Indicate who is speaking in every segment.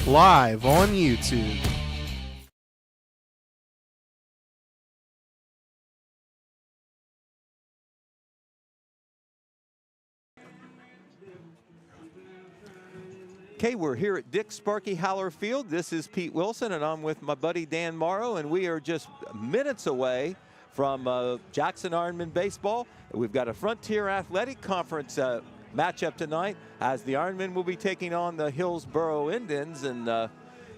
Speaker 1: live on YouTube.
Speaker 2: Okay, we're here at Dick Sparky Haller Field. This is Pete Wilson, and I'm with my buddy Dan Morrow, and we are just minutes away from Jackson Ironman baseball. We've got a Frontier Athletic Conference matchup tonight, as the Ironmen will be taking on the Hillsboro Indians. And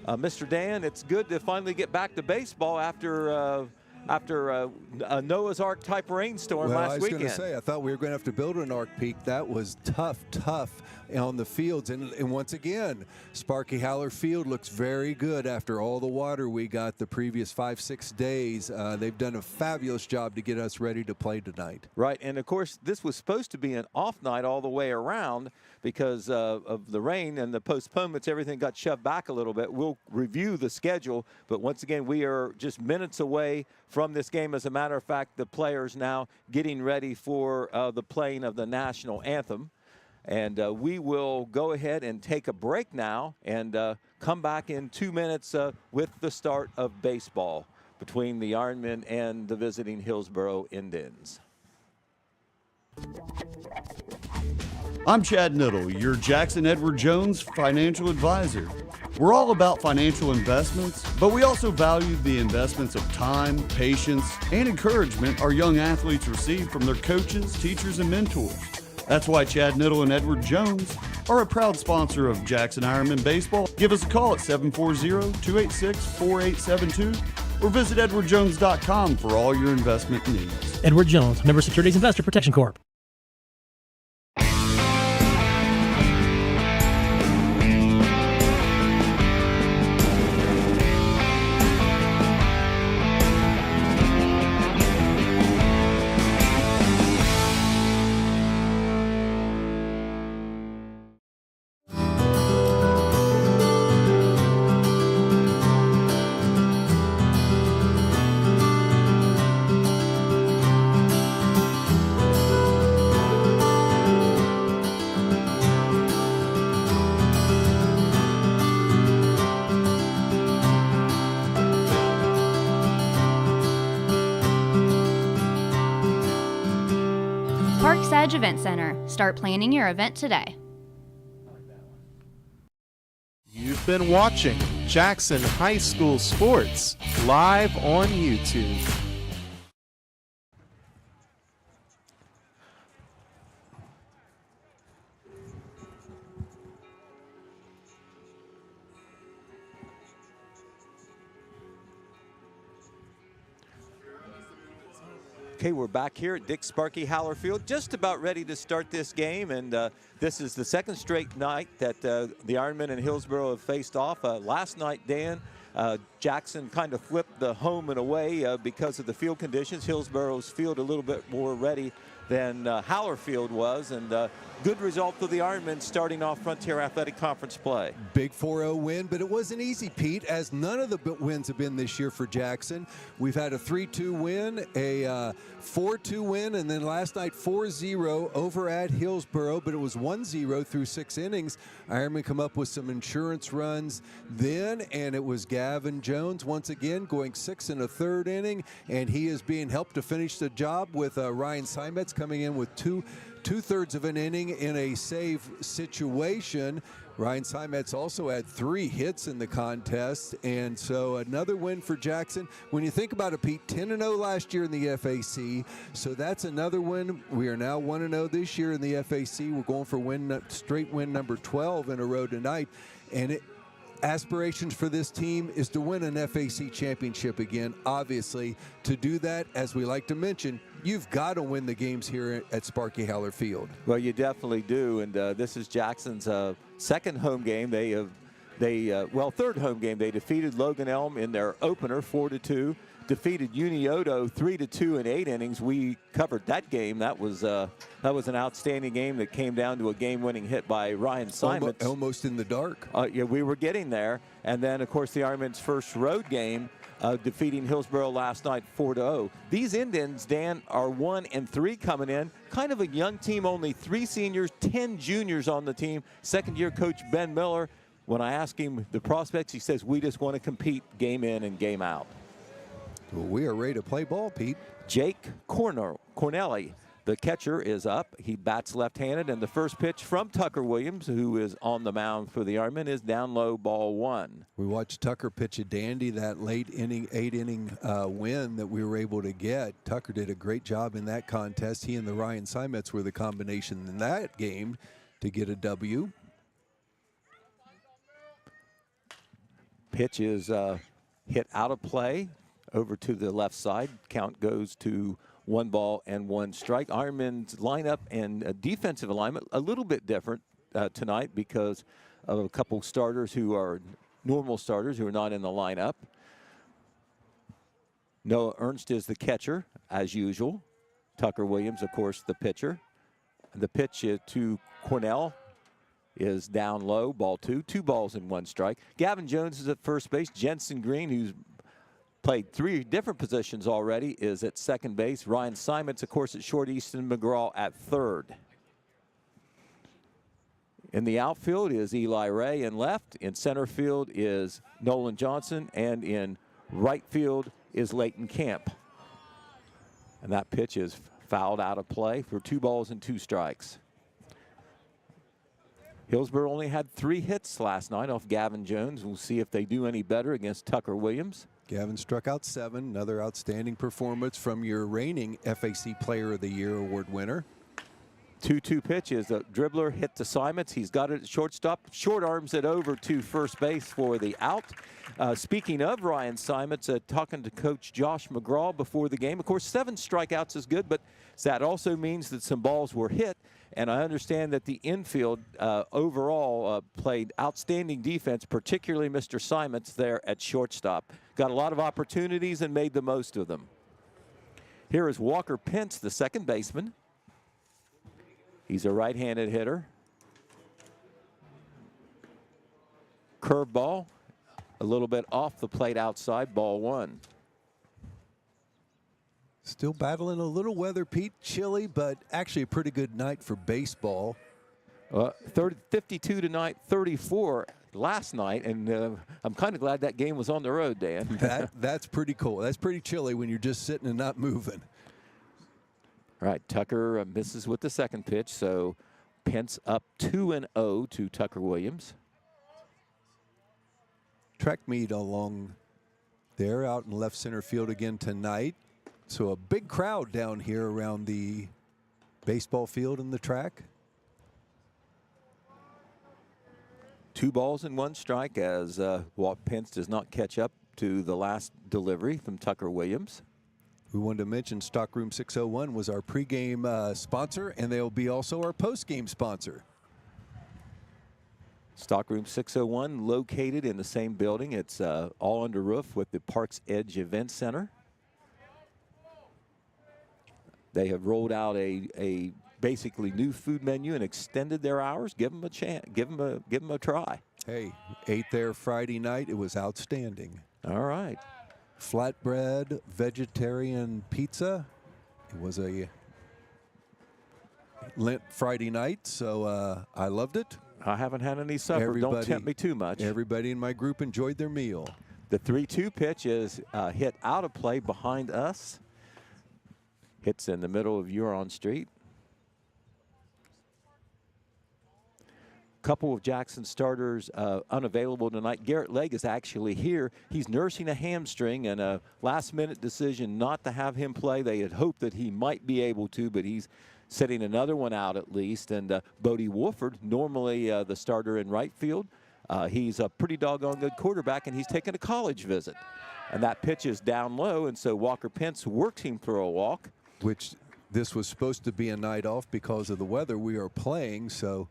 Speaker 2: Mr. Dan, it's good to finally get back to baseball after a Noah's Ark type rainstorm last weekend.
Speaker 3: I was going to say, I thought we were going to have to build an Ark Peak. That was tough on the fields. And once again, Sparky Haller Field looks very good after all the water we got the previous 5-6 days. They've done a fabulous job to get us ready to play tonight.
Speaker 2: Right, and of course, this was supposed to be an off night all the way around because of the rain and the postponements. Everything got shoved back a little bit. We'll review the schedule, but once again, we are just minutes away from this game. As a matter of fact, the players now getting ready for the playing of the national anthem. And we will go ahead and take a break now and come back in 2 minutes with the start of baseball between the Ironmen and the visiting Hillsboro Indians.
Speaker 4: I'm Chad Niddle, your Jackson Edward Jones financial advisor. We're all about financial investments, but we also value the investments of time, patience, and encouragement our young athletes receive from their coaches, teachers, and mentors. That's why Chad Niddle and Edward Jones are a proud sponsor of Jackson Ironman Baseball. Give us a call at 740-286-4872 or visit edwardjones.com for all your investment needs.
Speaker 5: Edward Jones, Member Securities Investor Protection Corp.
Speaker 6: Event Center. Start planning your event today.
Speaker 1: You've been watching Jackson High School Sports live on YouTube.
Speaker 2: Okay, we're back here at Dick Sparky Haller Field, just about ready to start this game, and this is the second straight night that the Ironmen and Hillsboro have faced off. Last night, Dan, Jackson kind of flipped the home and away because of the field conditions. Hillsboro's field a little bit more ready than Haller Field was, and good result for the Ironmen starting off Frontier Athletic Conference play.
Speaker 3: Big 4-0 win, but it wasn't easy, Pete, as none of the wins have been this year for Jackson. We've had a 3-2 win, a 4-2 win, and then last night 4-0 over at Hillsboro, but it was 1-0 through 6 innings. Ironmen come up with some insurance runs then, and it was Gavin Jones once again going 6 1/3 inning, and he is being helped to finish the job with Ryan Simetz coming in with two-thirds of an inning in a save situation. Ryan Simetz also had 3 hits in the contest, and so another win for Jackson. When you think about it, Pete, 10-0 last year in the FAC, so that's another win. We are now 1-0 this year in the FAC. We're going for straight win number 12 in a row tonight, and aspirations for this team is to win an FAC championship again. Obviously, to do that, as we like to mention, you've got to win the games here at Sparky Haller Field.
Speaker 2: Well, you definitely do, and this is Jackson's second home game. Third home game. They defeated Logan Elm in their opener 4-2. Defeated Unioto 3-2 in 8 innings. We covered that game. That was an outstanding game that came down to a game-winning hit by Ryan Simetz.
Speaker 3: Almost in the dark.
Speaker 2: Yeah, we were getting there. And then, of course, the Ironmen's first road game, defeating Hillsboro last night 4-0. These Indians, Dan, are 1-3 coming in. Kind of a young team, only 3 seniors, 10 juniors on the team. Second-year coach Ben Miller. when I ask him the prospects, he says, we just want to compete game in and game out.
Speaker 3: Well, we are ready to play ball, Pete.
Speaker 2: Jake Cornelli, the catcher, is up. He bats left-handed, and the first pitch from Tucker Williams, who is on the mound for the Ironmen, is down low, ball 1.
Speaker 3: We watched Tucker pitch a dandy that late inning, 8-inning win that we were able to get. Tucker did a great job in that contest. He and the Ryan Simets were the combination in that game to get a W.
Speaker 2: Pitch is hit out of play over to the left side. Count goes to 1 ball and 1 strike. Ironman's lineup and defensive alignment a little bit different tonight because of a couple starters who are normal starters who are not in the lineup. Noah Ernst is the catcher, as usual. Tucker Williams, of course, the pitcher. The pitch to Cornell is down low, ball 2. 2 balls and 1 strike. Gavin Jones is at first base. Jensen Green, who's played 3 different positions already, is at second base. Ryan Simons, of course, at short. Easton McGraw at third. In the outfield is Eli Ray in left. In center field is Nolan Johnson. And in right field is Leighton Camp. And that pitch is fouled out of play for 2 balls and 2 strikes. Hillsboro only had 3 hits last night off Gavin Jones. We'll see if they do any better against Tucker Williams.
Speaker 3: Gavin struck out 7. Another outstanding performance from your reigning FAC Player of the Year award winner.
Speaker 2: 2-2 pitch is a dribbler hit to Simons. He's got it at shortstop. Short arms it over to first base for the out. Speaking of Ryan Simons, talking to Coach Josh McGraw before the game. Of course, 7 strikeouts is good, but that also means that some balls were hit. And I understand that the infield overall played outstanding defense, particularly Mr. Simons there at shortstop. Got a lot of opportunities and made the most of them. Here is Walker Pence, the second baseman. He's a right-handed hitter. Curveball, a little bit off the plate outside, ball 1.
Speaker 3: Still battling a little weather, Pete. Chilly, but actually a pretty good night for baseball.
Speaker 2: 52 tonight, 34 last night, and I'm kind of glad that game was on the road, Dan.
Speaker 3: That's pretty cool. That's pretty chilly when you're just sitting and not moving.
Speaker 2: All right, Tucker misses with the second pitch, so Pence up 2-0 to Tucker Williams.
Speaker 3: Track meet along there out in left center field again tonight. So a big crowd down here around the baseball field and the track.
Speaker 2: 2 balls and 1 strike as Walt Pence does not catch up to the last delivery from Tucker Williams.
Speaker 3: We wanted to mention Stockroom 601 was our pregame sponsor, and they'll be also our postgame sponsor.
Speaker 2: Stockroom 601 located in the same building. It's all under roof with the Parks Edge Event Center. They have rolled out a basically new food menu and extended their hours. Give them a chance. Give them a try.
Speaker 3: Hey, ate there Friday night. It was outstanding.
Speaker 2: All right.
Speaker 3: Flatbread, vegetarian pizza. It was a Lent Friday night, so I loved it.
Speaker 2: I haven't had any supper. Don't tempt me too much.
Speaker 3: Everybody in my group enjoyed their meal.
Speaker 2: The 3-2 pitch is hit out of play behind us. Hits in the middle of Huron Street. Couple of Jackson starters unavailable tonight. Garrett Legg is actually here. He's nursing a hamstring, and a last-minute decision not to have him play. They had hoped that he might be able to, but he's setting another one out at least. And Bodie Wolford, normally the starter in right field, he's a pretty doggone good quarterback, and he's taking a college visit. And that pitch is down low, and so Walker Pence works him for a walk.
Speaker 3: Which this was supposed to be a night off because of the weather we are playing, so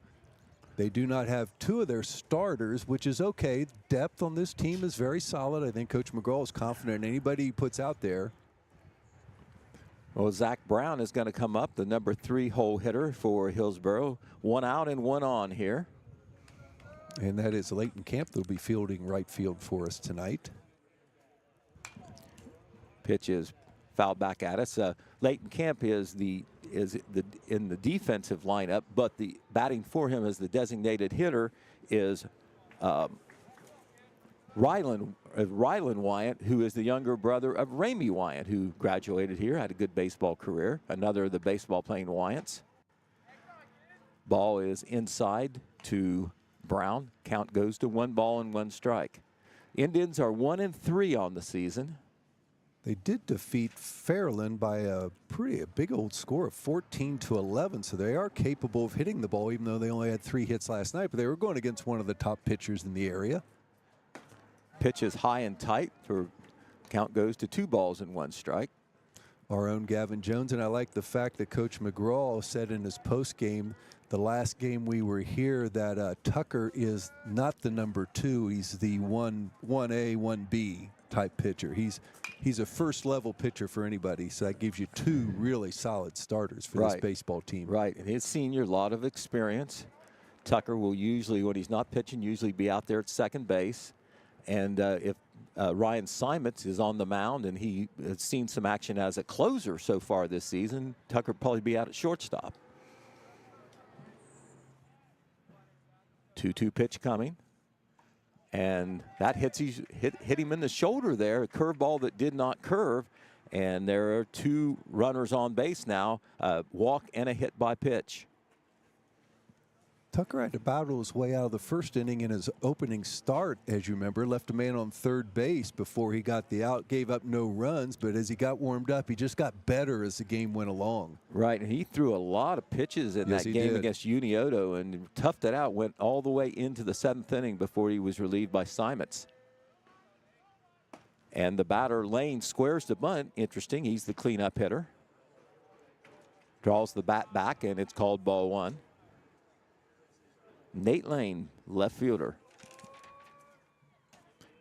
Speaker 3: they do not have 2 of their starters, which is okay. Depth on this team is very solid. I think Coach McGraw is confident in anybody he puts out there.
Speaker 2: Well, Zach Brown is going to come up, the number 3 hole hitter for Hillsboro. 1 out and 1 on here.
Speaker 3: And that is Leighton Camp that'll be fielding right field for us tonight.
Speaker 2: Pitch is fouled back at us. Leighton Camp is in the defensive lineup, but the batting for him as the designated hitter is Rylan Wyant, who is the younger brother of Ramey Wyant, who graduated here, had a good baseball career, another of the baseball playing Wyants. Ball is inside to Brown. Count goes to 1 ball and 1 strike. Indians are 1-3 on the season.
Speaker 3: They did defeat Fairland by a big old score of 14-11, so they are capable of hitting the ball, even though they only had 3 hits last night, but they were going against one of the top pitchers in the area.
Speaker 2: Pitch is high and tight. Count goes to 2 balls and 1 strike.
Speaker 3: Our own Gavin Jones, and I like the fact that Coach McGraw said in his postgame, the last game we were here, that Tucker is not the number 2. He's the 1A, 1B type pitcher. He's a first level pitcher for anybody, so that gives you 2 really solid starters for this baseball team.
Speaker 2: Right, and his senior, a lot of experience. Tucker will usually, when he's not pitching, usually be out there at second base. And if Ryan Simons is on the mound and he has seen some action as a closer so far this season, Tucker will probably be out at shortstop. 2-2 pitch coming. And that hit him in the shoulder there, a curveball that did not curve. And there are 2 runners on base now, a walk and a hit by pitch.
Speaker 3: Tucker had to battle his way out of the first inning in his opening start, as you remember. Left a man on third base before he got the out, gave up no runs, but as he got warmed up, he just got better as the game went along.
Speaker 2: Right, and he threw a lot of pitches in that game against Unioto and toughed it out, went all the way into the 7th inning before he was relieved by Simons. And the batter, Lane, squares the bunt. Interesting, he's the cleanup hitter. Draws the bat back, and it's called ball 1. Nate Lane, left fielder.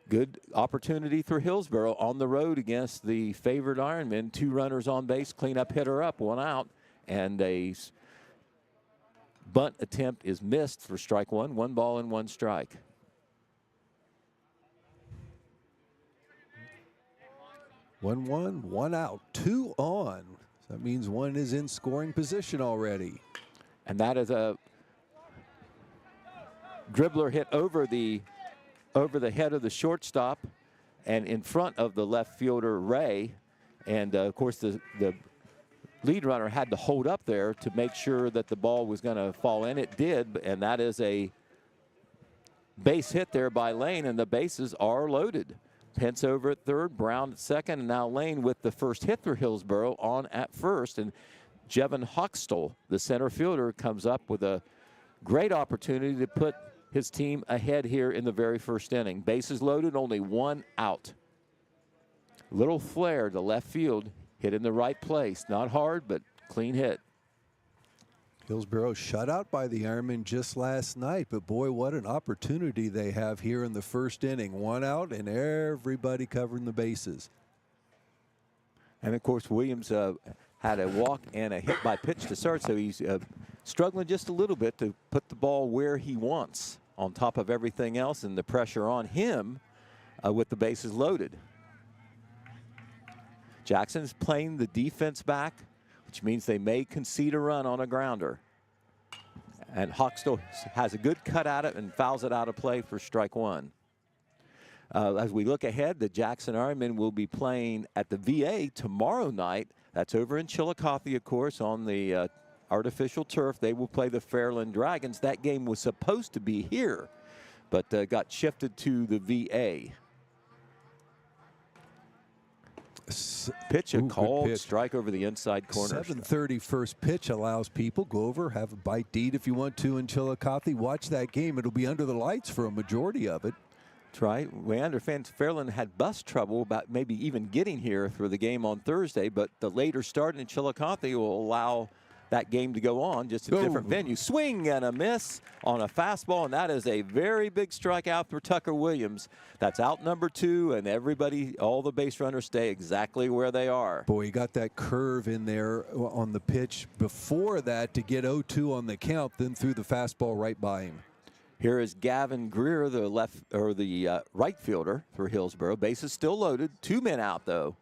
Speaker 2: Good opportunity for Hillsboro on the road against the favored Ironmen. 2 runners on base, cleanup hitter up, 1 out, and a bunt attempt is missed for strike 1. 1 ball and 1 strike.
Speaker 3: One, 1 out, 2 on. So that means 1 is in scoring position already.
Speaker 2: And that is a dribbler hit over the head of the shortstop and in front of the left fielder Ray, and of course the lead runner had to hold up there to make sure that the ball was going to fall in. It did, and that is a base hit there by Lane, and the bases are loaded. Pence over at third, Brown at second, and now Lane with the first hit for Hillsboro on at first, and Jevin Hoxtel, the center fielder, comes up with a great opportunity to put his team ahead here in the very first inning. Bases loaded, only 1 out. Little flare to left field, hit in the right place. Not hard, but clean hit.
Speaker 3: Hillsboro shut out by the Ironmen just last night, but boy, what an opportunity they have here in the first inning. 1 out and everybody covering the bases.
Speaker 2: And of course, Williams had a walk and a hit by pitch to start, so he's struggling just a little bit to put the ball where he wants on top of everything else, and the pressure on him with the bases loaded. Jackson's playing the defense back, which means they may concede a run on a grounder. And Hoxtel has a good cut at it and fouls it out of play for strike 1. As we look ahead, the Jackson Ironmen will be playing at the VA tomorrow night. That's over in Chillicothe, of course, on the artificial turf. They will play the Fairland Dragons. That game was supposed to be here, but got shifted to the VA. Pitch, a called pitch. Strike over the inside corner.
Speaker 3: 7:30 first pitch allows people go over, have a bite to eat if you want to in Chillicothe. Watch that game. It'll be under the lights for a majority of it.
Speaker 2: That's right. We understand Fairland had bus trouble about maybe even getting here for the game on Thursday, but the later start in Chillicothe will allow that game to go on, just a different venue. Swing and a miss on a fastball, and that is a very big strikeout for Tucker Williams. That's out number 2, and everybody, all the base runners stay exactly where they are.
Speaker 3: Boy, he got that curve in there on the pitch before that to get 0-2 on the count, then threw the fastball right by him.
Speaker 2: Here is Gavin Greer, the right fielder for Hillsboro. Bases still loaded, 2 men out though.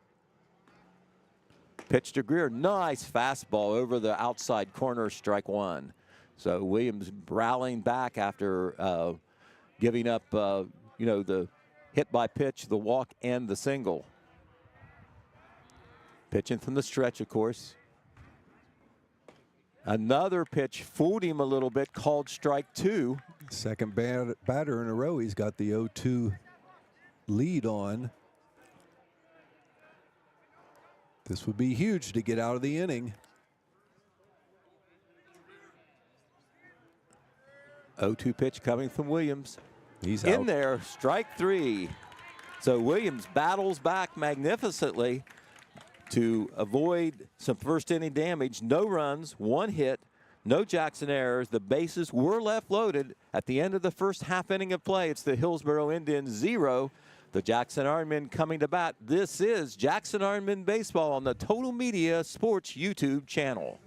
Speaker 2: Pitch to Greer, nice fastball over the outside corner, strike 1. So Williams rallying back after giving up, the hit by pitch, the walk, and the single. Pitching from the stretch, of course. Another pitch fooled him a little bit, called strike 2.
Speaker 3: Second batter in a row. He's got the 0-2 lead on. This would be huge to get out of the inning.
Speaker 2: 0-2 pitch coming from Williams.
Speaker 3: He's
Speaker 2: in
Speaker 3: out.
Speaker 2: there, strike 3. So Williams battles back magnificently to avoid some first inning damage. No runs, 1 hit, no Jackson errors. The bases were left loaded at the end of the first half inning of play. It's the Hillsboro Indians 0. The Jackson Ironmen coming to bat. This is Jackson Ironmen Baseball on the Total Media Sports YouTube channel.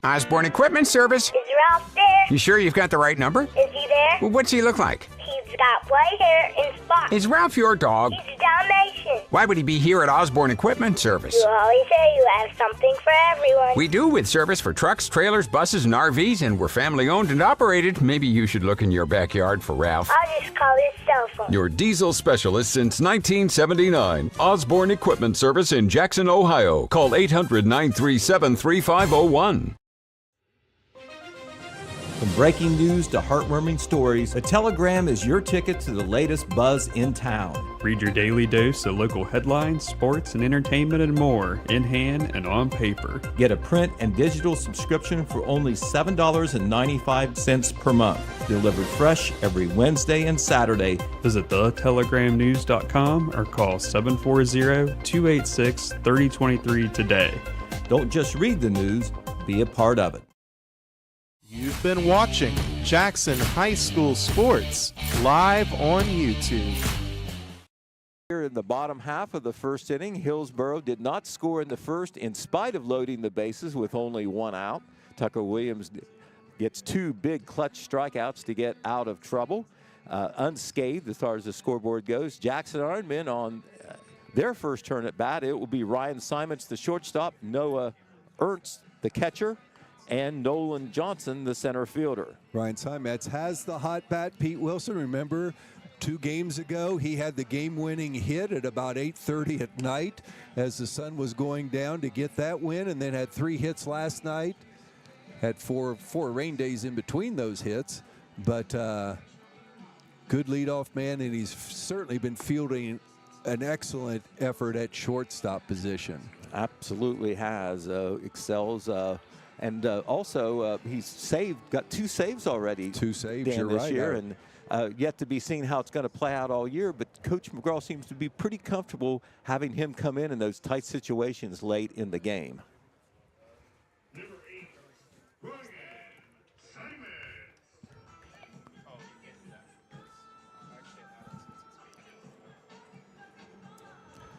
Speaker 7: Osborne Equipment Service.
Speaker 8: Is Ralph there?
Speaker 7: You sure you've got the right number?
Speaker 8: Is he there?
Speaker 7: Well, what's he look like?
Speaker 8: He's got white hair and spots.
Speaker 7: Is Ralph your dog?
Speaker 8: He's a Dalmatian.
Speaker 7: Why would he be here at Osborne Equipment Service?
Speaker 8: You always say you have something for everyone.
Speaker 7: We do, with service for trucks, trailers, buses, and RVs, and we're family owned and operated. Maybe you should look in your backyard for Ralph.
Speaker 8: I'll just call his cell phone.
Speaker 9: Your diesel specialist since 1979. Osborne Equipment Service in Jackson, Ohio. Call 800-937-3501.
Speaker 10: From breaking news to heartwarming stories, the Telegram is your ticket to the latest buzz in town.
Speaker 11: Read your daily dose of local headlines, sports, and entertainment and more, in hand and on paper.
Speaker 10: Get a print and digital subscription for only $7.95 per month. Delivered fresh every Wednesday and Saturday.
Speaker 11: Visit thetelegramnews.com or call 740-286-3023 today.
Speaker 10: Don't just read the news, be a part of it.
Speaker 1: You've been watching Jackson High School Sports live on YouTube.
Speaker 2: Here in the bottom half of the first inning, Hillsboro did not score in the first in spite of loading the bases with only 1 out. Tucker Williams gets 2 big clutch strikeouts to get out of trouble. Unscathed as far as the scoreboard goes. Jackson Ironmen on their first turn at bat. It will be Ryan Simons, the shortstop, Noah Ernst, the catcher, and Nolan Johnson, the center fielder.
Speaker 3: Ryan Simons has the hot bat. Pete Wilson, remember 2 games ago, he had the game-winning hit at about 8:30 at night as the sun was going down to get that win, and then had 3 hits last night. Had four rain days in between those hits, but good leadoff man, and he's certainly been fielding an excellent effort at shortstop position.
Speaker 2: Absolutely has. Excels. And also, he's got 2 saves already.
Speaker 3: 2 saves,
Speaker 2: Dan,
Speaker 3: you're
Speaker 2: this
Speaker 3: right.
Speaker 2: year, and yet to be seen how it's going to play out all year. But Coach McGraw seems to be pretty comfortable having him come in those tight situations late in the game.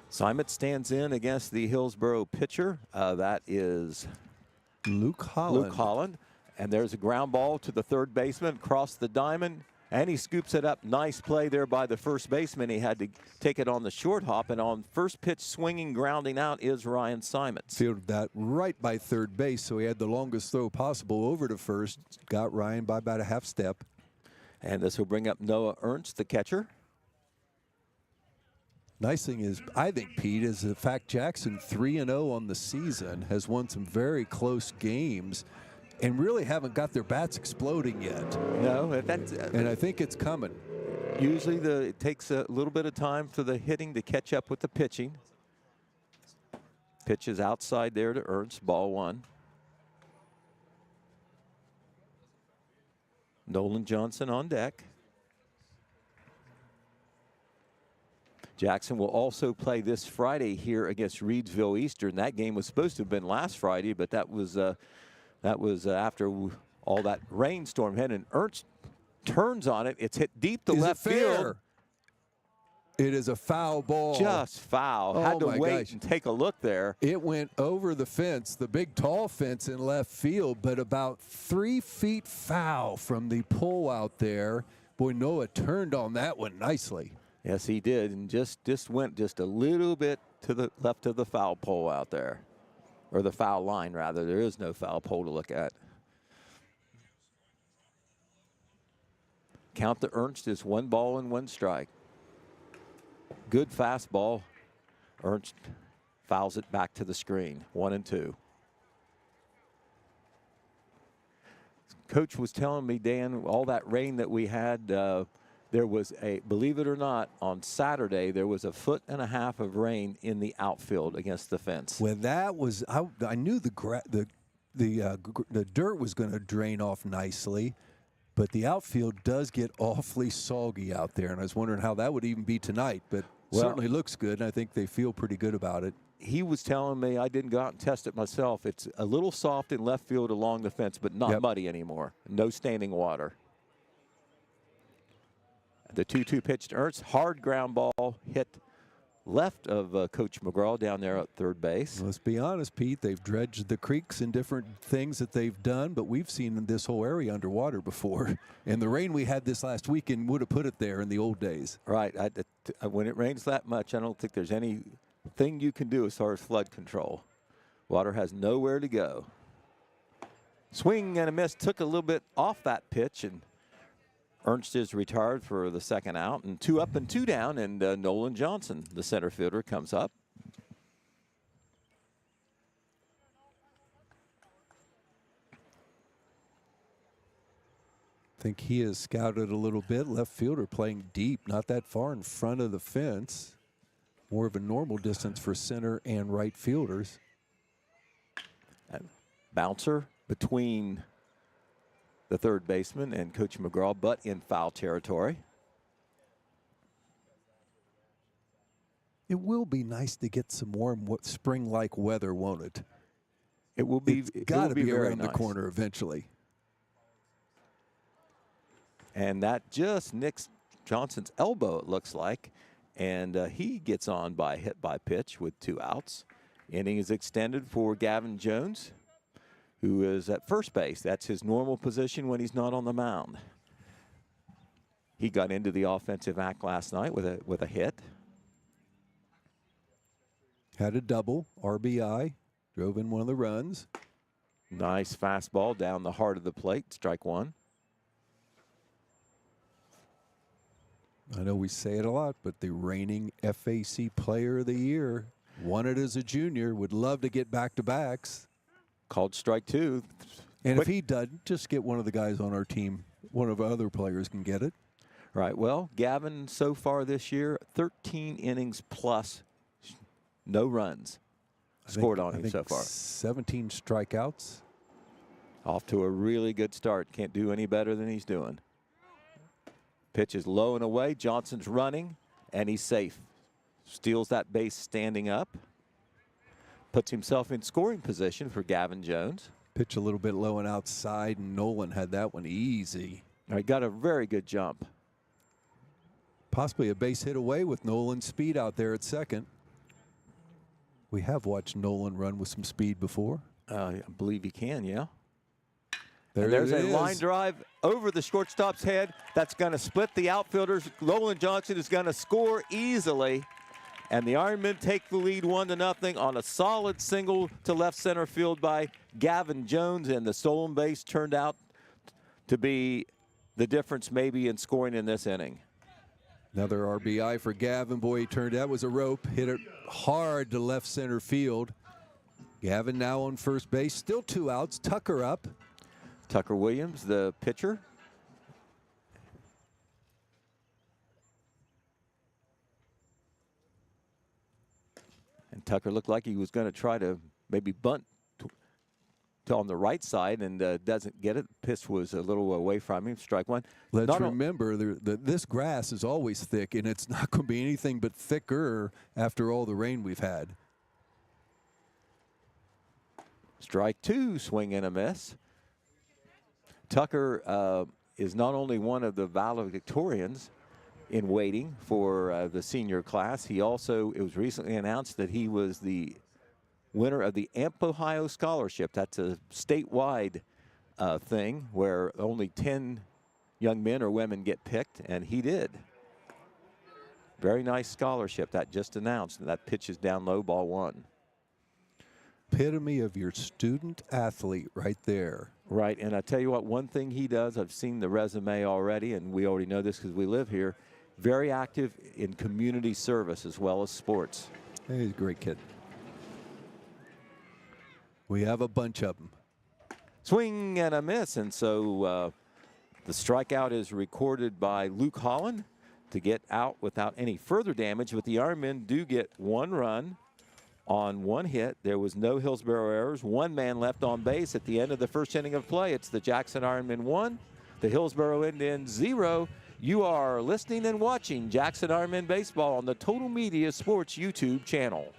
Speaker 2: Simon stands in against the Hillsboro pitcher. That is
Speaker 3: Luke Holland.
Speaker 2: And there's a ground ball to the third baseman across the diamond, and he scoops it up. Nice play there by the first baseman. He had to take it on the short hop, and on first pitch swinging, grounding out is Ryan Simons.
Speaker 3: Fielded that right by third base, so he had the longest throw possible over to first. Got Ryan by about a half step.
Speaker 2: And this will bring up Noah Ernst, the catcher.
Speaker 3: Nice thing is, I think, Pete, is the fact Jackson 3-0 on the season, has won some very close games and really haven't got their bats exploding yet.
Speaker 2: No,
Speaker 3: and I think it's coming.
Speaker 2: Usually it takes a little bit of time for the hitting to catch up with the pitching. Pitch is outside there to Ernst, ball 1. Nolan Johnson on deck. Jackson will also play this Friday here against Reedsville Eastern. That game was supposed to have been last Friday, but that was after all that rainstorm hit, and Ernst turns on it. It's hit deep to left field.
Speaker 3: It is a foul ball.
Speaker 2: Just foul.
Speaker 3: Oh,
Speaker 2: had to wait
Speaker 3: gosh.
Speaker 2: and take a look there.
Speaker 3: It went over the fence, the big tall fence in left field, but about 3 feet foul from the pull out there. Boy, Noah turned on that one nicely.
Speaker 2: Yes, he did, and just went just a little bit to the left of the foul pole out there, or the foul line, rather. There is no foul pole to look at. Count to Ernst is 1 ball and 1 strike. Good fastball. Ernst fouls it back to the screen. 1-2. Coach was telling me, Dan, all that rain that we had, there was believe it or not, on Saturday, there was 1.5 feet of rain in the outfield against the fence.
Speaker 3: When that was, I knew the dirt was going to drain off nicely, but the outfield does get awfully soggy out there, and I was wondering how that would even be tonight, but certainly looks good, and I think they feel pretty good about it.
Speaker 2: He was telling me, I didn't go out and test it myself, it's a little soft in left field along the fence, but not muddy anymore. No standing water. The 2-2 pitch to Ernst. Hard ground ball hit left of Coach McGraw down there at third base.
Speaker 3: Let's be honest, Pete, they've dredged the creeks and different things that they've done, but we've seen this whole area underwater before. And the rain we had this last weekend would have put it there in the old days.
Speaker 2: Right. When it rains that much, I don't think there's anything you can do as far as flood control. Water has nowhere to go. Swing and a miss, took a little bit off that pitch, and Ernst is retired for the second out, and 2 up and 2 down, and Nolan Johnson, the center fielder, comes up.
Speaker 3: I think he has scouted a little bit. Left fielder playing deep, not that far in front of the fence. More of a normal distance for center and right fielders.
Speaker 2: And bouncer between the third baseman and Coach McGraw, but in foul territory.
Speaker 3: It will be nice to get some warm spring-like weather, won't it?
Speaker 2: It will be.
Speaker 3: It's got to be around
Speaker 2: nice.
Speaker 3: the corner eventually.
Speaker 2: And that just nicks Johnson's elbow, it looks like. And he gets on by hit by pitch with 2 outs. Inning is extended for Gavin Jones, who is at first base. That's his normal position when he's not on the mound. He got into the offensive act last night with a hit.
Speaker 3: Had a double, RBI, drove in one of the runs.
Speaker 2: Nice fastball down the heart of the plate, strike 1.
Speaker 3: I know we say it a lot, but the reigning FAC Player of the Year, won it as a junior, would love to get back-to-backs.
Speaker 2: Called strike 2.
Speaker 3: And if he doesn't, just get one of the guys on our team. One of our other players can get it.
Speaker 2: Right. Well, Gavin so far this year, 13 innings plus, no runs scored on him so far.
Speaker 3: 17 strikeouts.
Speaker 2: Off to a really good start. Can't do any better than he's doing. Pitch is low and away. Johnson's running, and he's safe. Steals that base standing up. Puts himself in scoring position for Gavin Jones.
Speaker 3: Pitch a little bit low and outside, and Nolan had that one easy.
Speaker 2: All right, got a very good jump.
Speaker 3: Possibly a base hit away with Nolan's speed out there at second. We have watched Nolan run with some speed before.
Speaker 2: I believe he can, yeah.
Speaker 3: There's
Speaker 2: a line drive over the shortstop's head. That's going to split the outfielders. Nolan Johnson is going to score easily. And the Ironmen take the lead 1-0 on a solid single to left center field by Gavin Jones. And the stolen base turned out to be the difference maybe in scoring in this inning.
Speaker 3: Another RBI for Gavin. Boy, he turned that was a rope. Hit it hard to left center field. Gavin now on first base. Still 2 outs. Tucker up.
Speaker 2: Tucker Williams, the pitcher. And Tucker looked like he was going to try to maybe bunt to on the right side and doesn't get it. Pitch was a little away from him. Strike 1.
Speaker 3: Let's remember this grass is always thick, and it's not going to be anything but thicker after all the rain we've had.
Speaker 2: Strike 2, swing and a miss. Tucker is not only one of the valedictorians in waiting for the senior class, he also, it was recently announced that he was the winner of the AMP Ohio Scholarship. That's a statewide thing where only 10 young men or women get picked, and he did. Very nice scholarship that just announced, and that pitch is down low, ball 1.
Speaker 3: epitome of your student athlete right there.
Speaker 2: Right, and I tell you what, one thing he does, I've seen the resume already, and we already know this because we live here, very active in community service as well as sports.
Speaker 3: He's a great kid. We have a bunch of them.
Speaker 2: Swing and a miss, and so the strikeout is recorded by Luke Holland to get out without any further damage, but the Ironmen do get 1 run on 1 hit. There was no Hillsboro errors. 1 man left on base at the end of the first inning of play. It's the Jackson Ironmen 1, the Hillsboro Indians 0. You are listening and watching Jackson Ironmen Baseball on the Total Media Sports YouTube channel.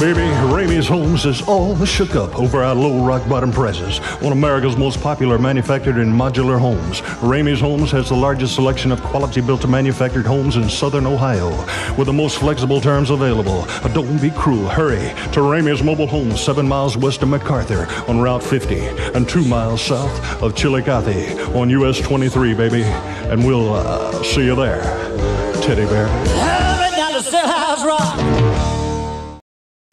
Speaker 12: Baby, Ramey's Homes is all shook up over our low rock bottom prices. One of America's most popular manufactured and modular homes. Ramey's Homes has the largest selection of quality built to manufactured homes in southern Ohio with the most flexible terms available. Don't be cruel. Hurry to Ramey's Mobile Homes, 7 miles west of MacArthur on Route 50 and 2 miles south of Chillicothe on US 23, baby. And we'll see you there, Teddy Bear.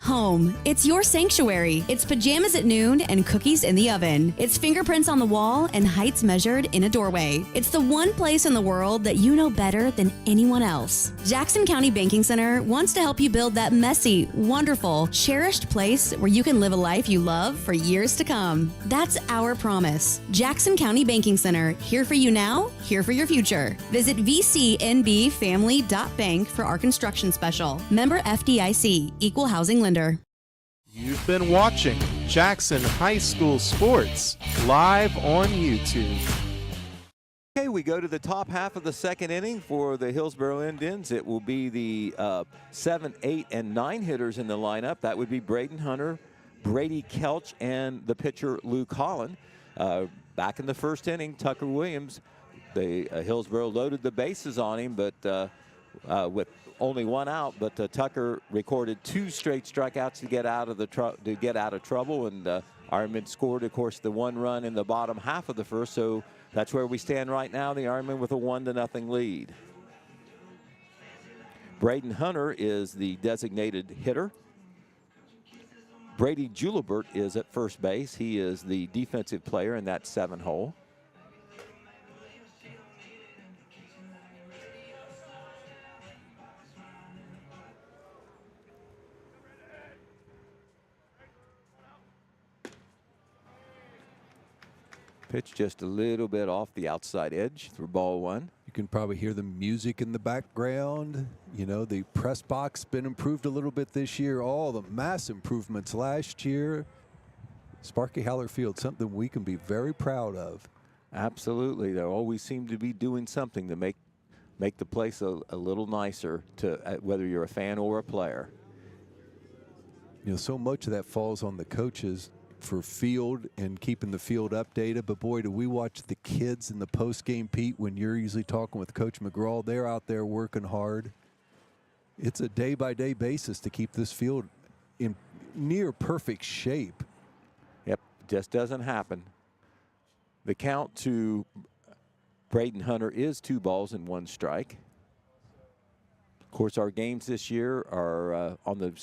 Speaker 13: Home. It's your sanctuary. It's pajamas at noon and cookies in the oven. It's fingerprints on the wall and heights measured in a doorway. It's the one place in the world that you know better than anyone else. Jackson County Banking Center wants to help you build that messy, wonderful, cherished place where you can live a life you love for years to come. That's our promise. Jackson County Banking Center, here for you now, here for your future. Visit vcnbfamily.bank for our construction special. Member FDIC, Equal Housing Lender.
Speaker 1: You've been watching Jackson High School Sports live on YouTube.
Speaker 2: Okay, we go to the top half of the second inning for the Hillsboro Indians. It will be the 7, 8, and 9 hitters in the lineup. That would be Braden Hunter, Brady Kelch, and the pitcher Luke Holland. Back in the first inning, Tucker Williams, the Hillsboro loaded the bases on him, but with only 1 out, but Tucker recorded 2 straight strikeouts to get out of trouble, and Ironman scored, of course, the 1 run in the bottom half of the first. So that's where we stand right now. The Ironman with a 1-0 lead. Braden Hunter is the designated hitter. Brady Julibert is at first base. He is the defensive player in that 7-hole. Pitch just a little bit off the outside edge for ball 1.
Speaker 3: You can probably hear the music in the background. You know, the press box been improved a little bit this year. All the mass improvements last year. Sparky Haller Field, something we can be very proud of.
Speaker 2: Absolutely. They always seem to be doing something to make the place a little nicer to whether you're a fan or a player.
Speaker 3: You know, so much of that falls on the coaches for field and keeping the field updated, but boy, do we watch the kids in the post-game, Pete, when you're usually talking with Coach McGraw. They're out there working hard. It's a day-by-day basis to keep this field in near perfect shape.
Speaker 2: Yep, just doesn't happen. The count to Braden Hunter is 2 balls and 1 strike. Of course, our games this year are on the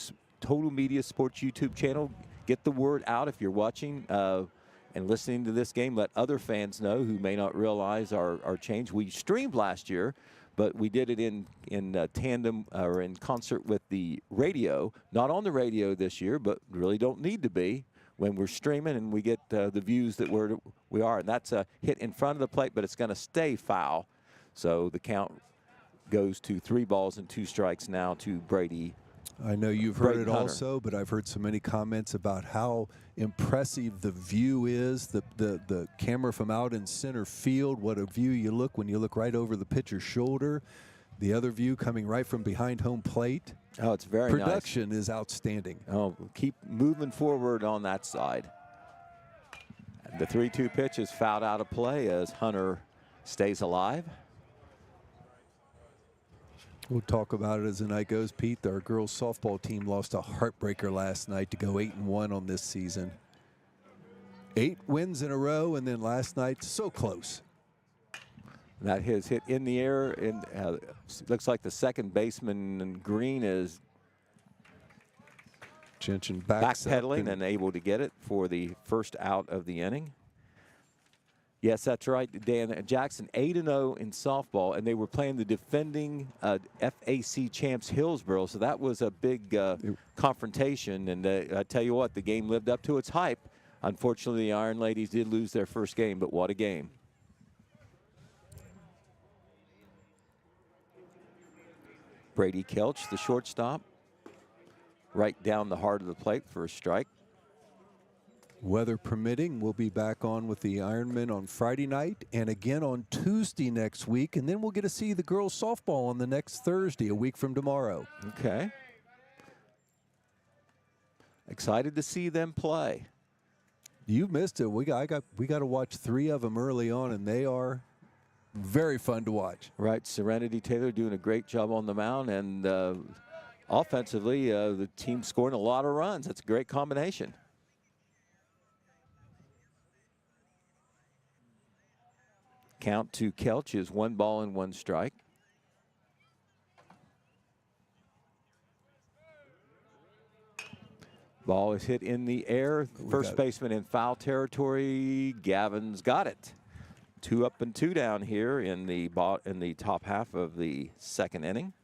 Speaker 2: Total Media Sports YouTube channel. Get the word out if you're watching and listening to this game. Let other fans know who may not realize our change. We streamed last year, but we did it in tandem or in concert with the radio. Not on the radio this year, but really don't need to be when we're streaming and we get the views that we are. And that's a hit in front of the plate, but it's going to stay foul. So the count goes to 3 balls and 2 strikes now to Brady.
Speaker 3: I know you've heard it also, but I've heard so many comments about how impressive the view is, the camera from out in center field, what a view you look when you look right over the pitcher's shoulder, the other view coming right from behind home plate.
Speaker 2: Oh, it's very nice.
Speaker 3: Production is outstanding.
Speaker 2: Oh, keep moving forward on that side. The 3-2 pitch is fouled out of play as Hunter stays alive.
Speaker 3: We'll talk about it as the night goes, Pete. Our girls softball team lost a heartbreaker last night to go 8-1 on this season. 8 wins in a row, and then last night, so close.
Speaker 2: That has hit in the air, and looks like the second baseman Green is
Speaker 3: Gentian backs up
Speaker 2: backpedaling and able to get it for the first out of the inning. Yes, that's right, Dan. Jackson 8-0 in softball, and they were playing the defending FAC champs Hillsboro, so that was a big confrontation. And I tell you what, the game lived up to its hype. Unfortunately, the Iron Ladies did lose their first game, but what a game. Brady Kelch, the shortstop, right down the heart of the plate for a strike.
Speaker 3: Weather permitting, we'll be back on with the Ironmen on Friday night and again on Tuesday next week. And then we'll get to see the girls softball on the next Thursday, a week from tomorrow.
Speaker 2: Okay. Excited to see them play.
Speaker 3: You missed it. We got to watch 3 of them early on, and they are very fun to watch.
Speaker 2: Right. Serenity Taylor doing a great job on the mound, and offensively, the team scoring a lot of runs. That's a great combination. Count to Kelch is 1 ball and 1 strike. Ball is hit in the air. First baseman in foul territory. Gavin's got it. 2 up and 2 down here in the top half of the second inning.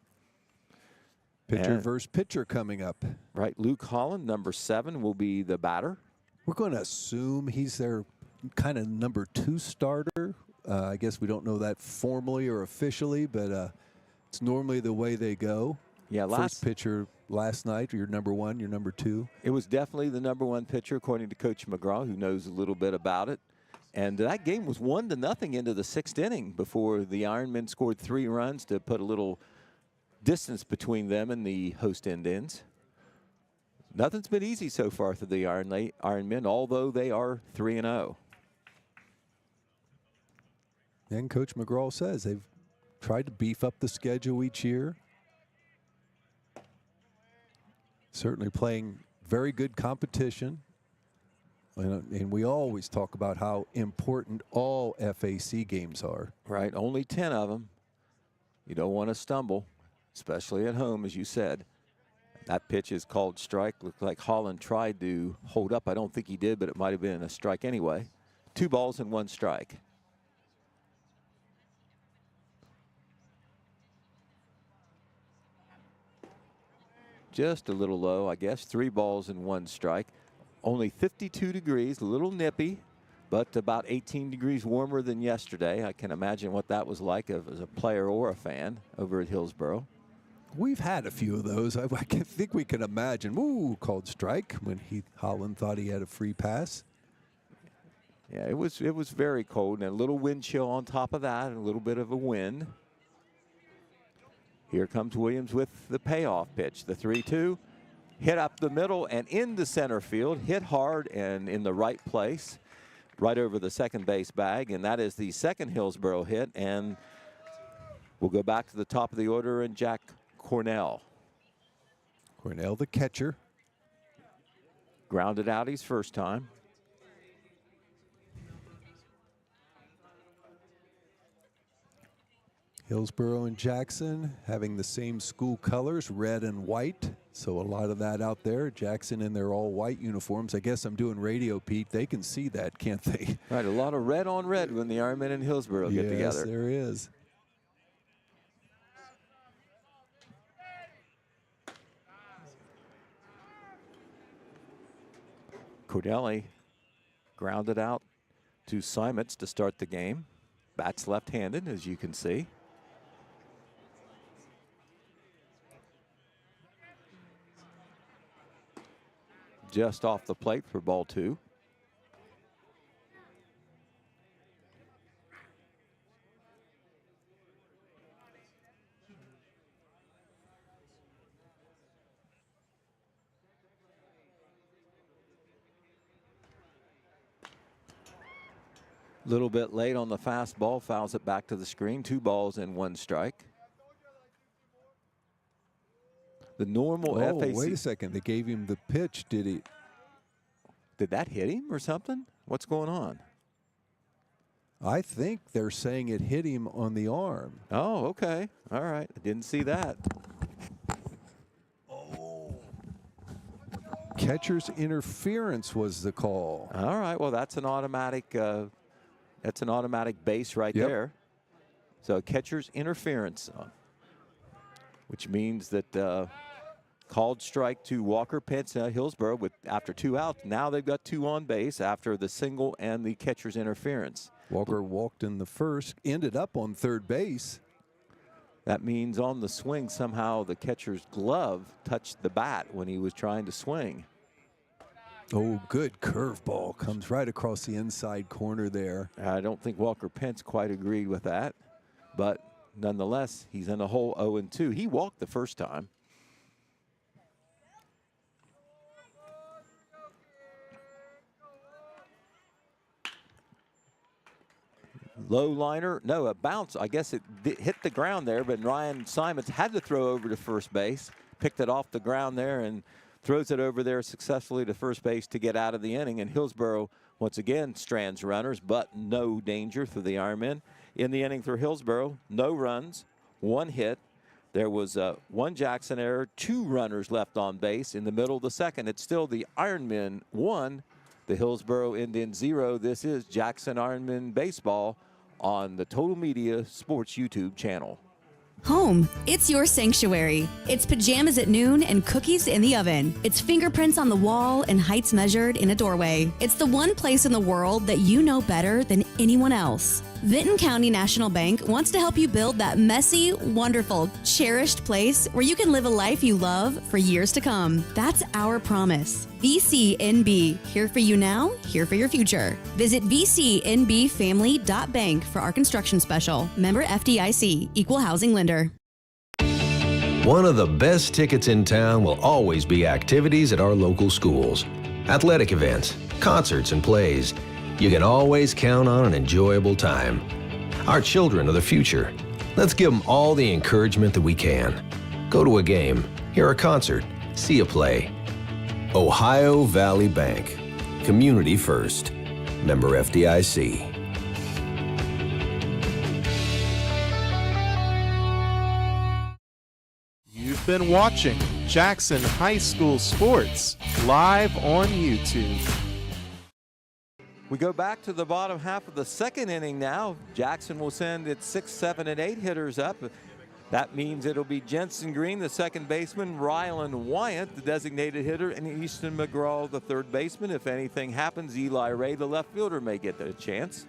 Speaker 3: Pitcher versus pitcher coming up.
Speaker 2: Right. Luke Holland, number 7, will be the batter.
Speaker 3: We're going to assume he's their kind of number 2 starter. I guess we don't know that formally or officially, but it's normally the way they go.
Speaker 2: Yeah,
Speaker 3: first pitcher last night, you're number 1, you're number 2.
Speaker 2: It was definitely the number 1 pitcher, according to Coach McGraw, who knows a little bit about it. And that game was 1-0 into the 6th inning before the Ironmen scored 3 runs to put a little distance between them and the host Indians. Nothing's been easy so far for the Ironmen, although they are 3-0.
Speaker 3: And Coach McGraw says they've tried to beef up the schedule each year. Certainly playing very good competition. And we always talk about how important all FAC games are.
Speaker 2: Right, only 10 of them. You don't want to stumble, especially at home, as you said. That pitch is called strike. Looked like Holland tried to hold up. I don't think he did, but it might have been a strike anyway. 2 balls and 1 strike. Just a little low, I guess. 3 balls and 1 strike. Only 52 degrees, a little nippy, but about 18 degrees warmer than yesterday. I can imagine what that was like as a player or a fan over at Hillsboro.
Speaker 3: We've had a few of those. I think we can imagine. Ooh, called strike when Holland thought he had a free pass.
Speaker 2: Yeah, it was very cold, and a little wind chill on top of that, and a little bit of a wind. Here comes Williams with the payoff pitch, the 3-2. Hit up the middle and into center field, hit hard and in the right place, right over the second base bag, and that is the second Hillsboro hit. And we'll go back to the top of the order and Jack Cornell.
Speaker 3: Cornell, the catcher.
Speaker 2: Grounded out his first time.
Speaker 3: Hillsboro and Jackson having the same school colors, red and white. So a lot of that out there. Jackson in their all-white uniforms. I guess I'm doing radio, Pete. They can see that, can't they?
Speaker 2: Right, a lot of red on red when the Ironmen and Hillsboro get together.
Speaker 3: Yes, there is.
Speaker 2: Cordelli grounded out to Simons to start the game. Bats left-handed, as you can see. Just off the plate for ball 2. Little bit late on the fastball, fouls it back to the screen. 2 balls and 1 strike. The normal FAC.
Speaker 3: Wait a second. They gave him the pitch. Did
Speaker 2: that hit him or something? What's going on?
Speaker 3: I think they're saying it hit him on the arm.
Speaker 2: Oh, okay. All right. I didn't see that.
Speaker 3: Catcher's interference was the call.
Speaker 2: All right, well, that's an automatic base right there. So catcher's interference, which means that called strike to Walker Pence, Hillsboro, after 2 outs. Now they've got 2 on base after the single and the catcher's interference.
Speaker 3: Walker walked in the first, ended up on third base.
Speaker 2: That means on the swing, somehow the catcher's glove touched the bat when he was trying to swing.
Speaker 3: Oh, good curveball. Comes right across the inside corner there.
Speaker 2: I don't think Walker Pence quite agreed with that, but nonetheless, he's in a hole 0-2. He walked the first time. Low liner, no, a bounce. I guess it hit the ground there, but Ryan Simons had to throw over to first base, picked it off the ground there, and throws it over there successfully to first base to get out of the inning. And Hillsboro, once again, strands runners, but no danger through the Ironmen. In the inning for Hillsboro, no runs, 1 hit. There was 1 Jackson error, 2 runners left on base. In the middle of the second, it's still the Ironmen 1, the Hillsboro Indians 0. This is Jackson Ironmen Baseball on the Total Media Sports YouTube channel.
Speaker 13: Home, it's your sanctuary. It's pajamas at noon and cookies in the oven. It's fingerprints on the wall and heights measured in a doorway. It's the one place in the world that you know better than anyone else. Vinton County National Bank wants to help you build that messy, wonderful, cherished place where you can live a life you love for years to come. That's our promise. VCNB, here for you now, here for your future. Visit vcnbfamily.bank for our construction special. Member FDIC, Equal Housing Lender.
Speaker 14: One of the best tickets in town will always be activities at our local schools. Athletic events, concerts, and plays. You can always count on an enjoyable time. Our children are the future. Let's give them all the encouragement that we can. Go to a game, hear a concert, see a play. Ohio Valley Bank. Community first. Member FDIC.
Speaker 1: You've been watching Jackson High School Sports live on YouTube.
Speaker 2: We go back to the bottom half of the second inning now. Jackson will send its 6, 7, and 8 hitters up. That means it'll be Jensen Green, the second baseman, Rylan Wyant, the designated hitter, and Easton McGraw, the third baseman. If anything happens, Eli Ray, the left fielder, may get a chance.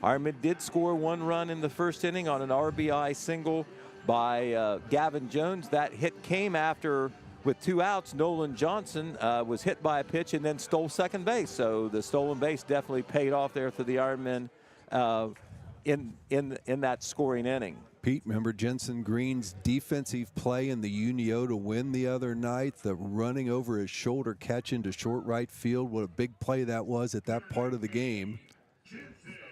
Speaker 2: Ironman did score 1 run in the first inning on an RBI single by Gavin Jones. That hit came after, with 2 outs, Nolan Johnson was hit by a pitch and then stole second base. So the stolen base definitely paid off there for the Ironmen in that scoring inning.
Speaker 3: Pete, remember Jensen Green's defensive play in the Unio to win the other night? The running over his shoulder catch into short right field. What a big play that was at that part of the game.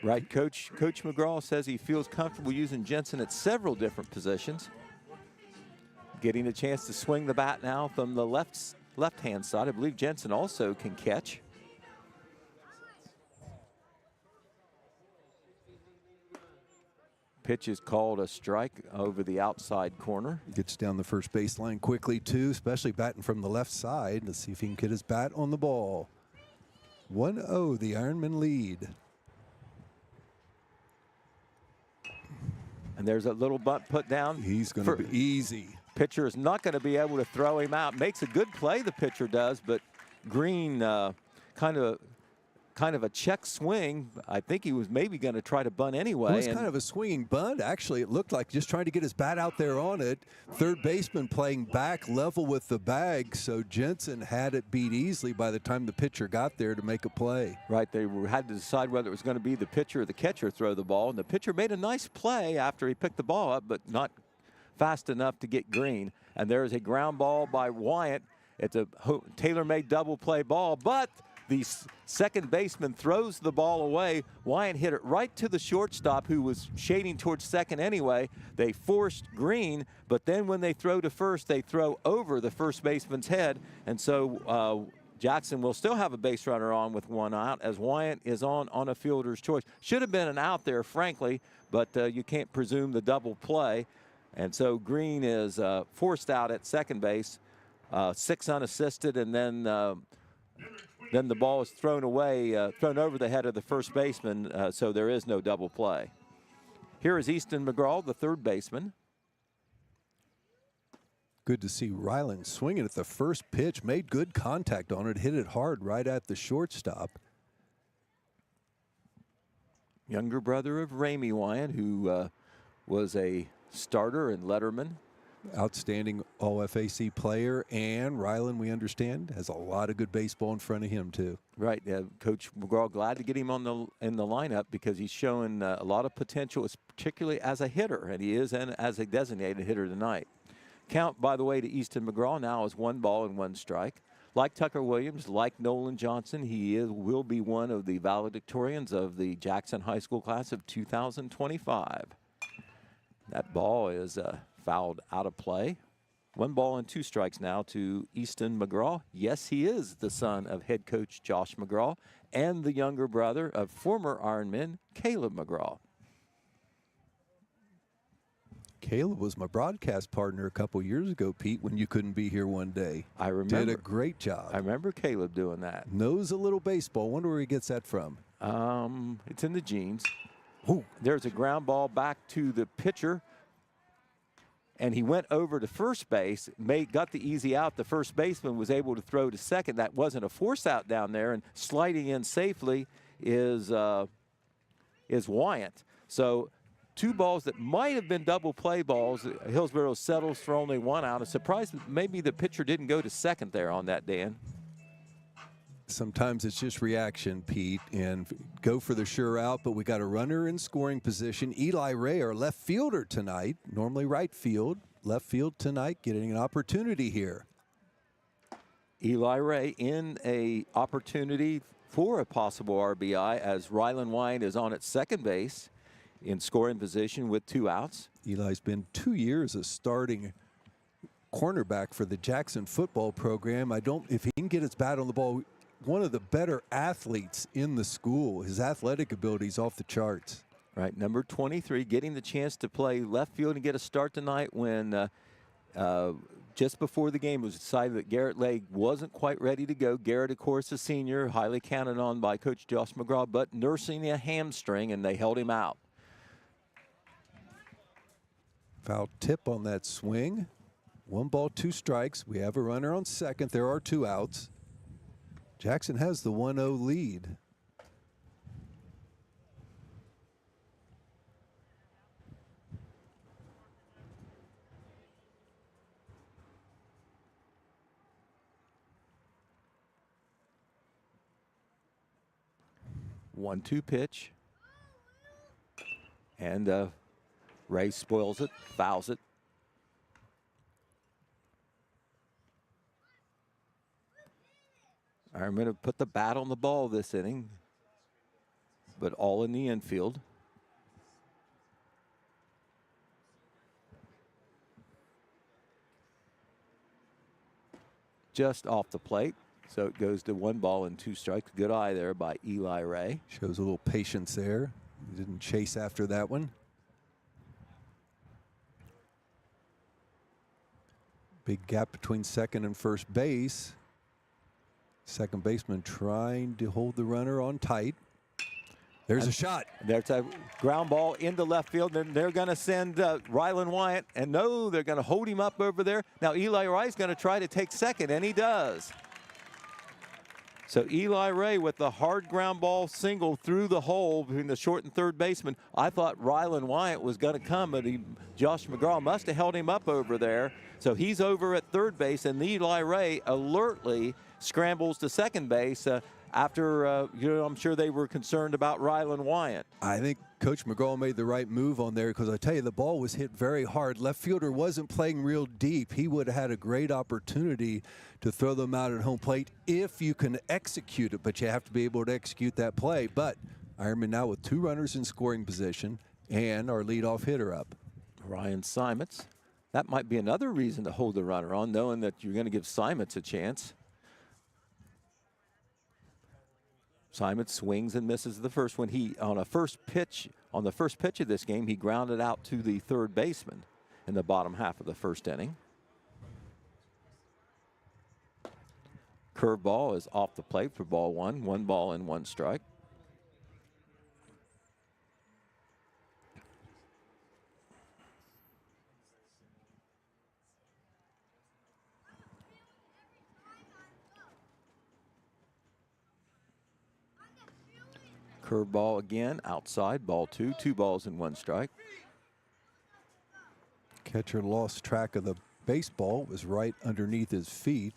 Speaker 2: Right, Coach McGraw says he feels comfortable using Jensen at several different positions. Getting a chance to swing the bat now from the left-hand side. I believe Jensen also can catch. Pitch is called a strike over the outside corner.
Speaker 3: Gets down the first baseline quickly too, especially batting from the left side. Let's see if he can get his bat on the ball. 1-0, the Ironmen lead.
Speaker 2: And there's a little bunt put down.
Speaker 3: He's going to be easy.
Speaker 2: Pitcher is not going to be able to throw him out. Makes a good play, the pitcher does, but Green kind of a check swing. I think he was maybe going to try to bunt anyway.
Speaker 3: It was kind of a swinging bunt. Actually, it looked like just trying to get his bat out there on it. Third baseman playing back level with the bag, so Jensen had it beat easily by the time the pitcher got there to make a play.
Speaker 2: Right, they had to decide whether it was going to be the pitcher or the catcher throw the ball, and the pitcher made a nice play after he picked the ball up, but not fast enough to get Green. And there's a ground ball by Wyant. It's a tailor-made double play ball, but the second baseman throws the ball away. Wyant hit it right to the shortstop, who was shading towards second anyway. They forced Green, but then when they throw to first, they throw over the first baseman's head. And so Jackson will still have a base runner on with 1 out, as Wyant is on a fielder's choice. Should have been an out there, frankly, but you can't presume the double play. And so Green is forced out at second base. 6 unassisted, and then the ball is thrown away, thrown over the head of the first baseman, so there is no double play. Here is Easton McGraw, the third baseman.
Speaker 3: Good to see Ryland swinging at the first pitch, made good contact on it, hit it hard right at the shortstop.
Speaker 2: Younger brother of Ramey Wyant, who was a starter in Letterman.
Speaker 3: Outstanding All-FAC player, and Ryland, we understand, has a lot of good baseball in front of him too.
Speaker 2: Right, Coach McGraw glad to get him in the lineup because he's showing a lot of potential, particularly as a hitter, and he is as a designated hitter tonight. Count, by the way, to Easton McGraw now is 1 ball and 1 strike. Like Tucker Williams, like Nolan Johnson, he will be one of the valedictorians of the Jackson High School class of 2025. That ball is fouled out of play. 1 ball and 2 strikes now to Easton McGraw. Yes, he is the son of head coach Josh McGraw and the younger brother of former Ironman Caleb McGraw.
Speaker 3: Caleb was my broadcast partner a couple years ago, Pete, when you couldn't be here one day.
Speaker 2: I remember.
Speaker 3: Did a great job.
Speaker 2: I remember Caleb doing that.
Speaker 3: Knows a little baseball. Wonder where he gets that from.
Speaker 2: It's in the genes.
Speaker 3: Ooh.
Speaker 2: There's a ground ball back to the pitcher. And he went over to first base, got the easy out. The first baseman was able to throw to second. That wasn't a force out down there, and sliding in safely is Wyant. So 2 balls that might have been double play balls. Hillsboro settles for only 1 out. A surprise, maybe the pitcher didn't go to second there on that, Dan.
Speaker 3: Sometimes it's just reaction, Pete, and go for the sure out, but we got a runner in scoring position. Eli Ray, our left fielder tonight, normally right field, left field tonight, getting an opportunity here.
Speaker 2: Eli Ray in a opportunity for a possible RBI as Ryland Wyant is on at second base in scoring position with 2 outs.
Speaker 3: Eli's been 2 years a starting cornerback for the Jackson football program. If he can get his bat on the ball, one of the better athletes in the school. His athletic ability is off the charts.
Speaker 2: Right, number 23, getting the chance to play left field and get a start tonight when just before the game it was decided that Garrett Legg wasn't quite ready to go. Garrett, of course, a senior, highly counted on by Coach Josh McGraw, but nursing a hamstring, and they held him out.
Speaker 3: Foul tip on that swing. 1 ball, 2 strikes. We have a runner on second. There are 2 outs. Jackson has the 1-0 lead.
Speaker 2: One-two pitch. And Ray spoils it, fouls it. I'm going to put the bat on the ball this inning, but all in the infield. Just off the plate, so it goes to 1 ball and 2 strikes. Good eye there by Eli Ray.
Speaker 3: Shows a little patience there. He didn't chase after that one. Big gap between second and first base. Second baseman trying to hold the runner on tight. There's a shot.
Speaker 2: There's a ground ball into left field, and they're going to send Ryland Wyant. And no, they're going to hold him up over there. Now Eli Ray's going to try to take second, and he does. So Eli Ray with the hard ground ball single through the hole between the short and third baseman. I thought Ryland Wyant was going to come, but Josh McGraw must have held him up over there. So he's over at third base, and Eli Ray alertly scrambles to second base after, I'm sure they were concerned about Ryland Wyant.
Speaker 3: I think Coach McGraw made the right move on there because I tell you, the ball was hit very hard. Left fielder wasn't playing real deep. He would have had a great opportunity to throw them out at home plate if you can execute it, but you have to be able to execute that play. But Ironman now with 2 runners in scoring position and our leadoff hitter up.
Speaker 2: Ryan Simons. That might be another reason to hold the runner on, knowing that you're going to give Simons a chance. Simon swings and misses the first one. On the first pitch of this game, he grounded out to the third baseman in the bottom half of the first inning. Curveball is off the plate for ball one. 1 ball and 1 strike. Curveball again, outside, ball 2. 2 balls and 1 strike.
Speaker 3: Catcher lost track of the baseball. It was right underneath his feet.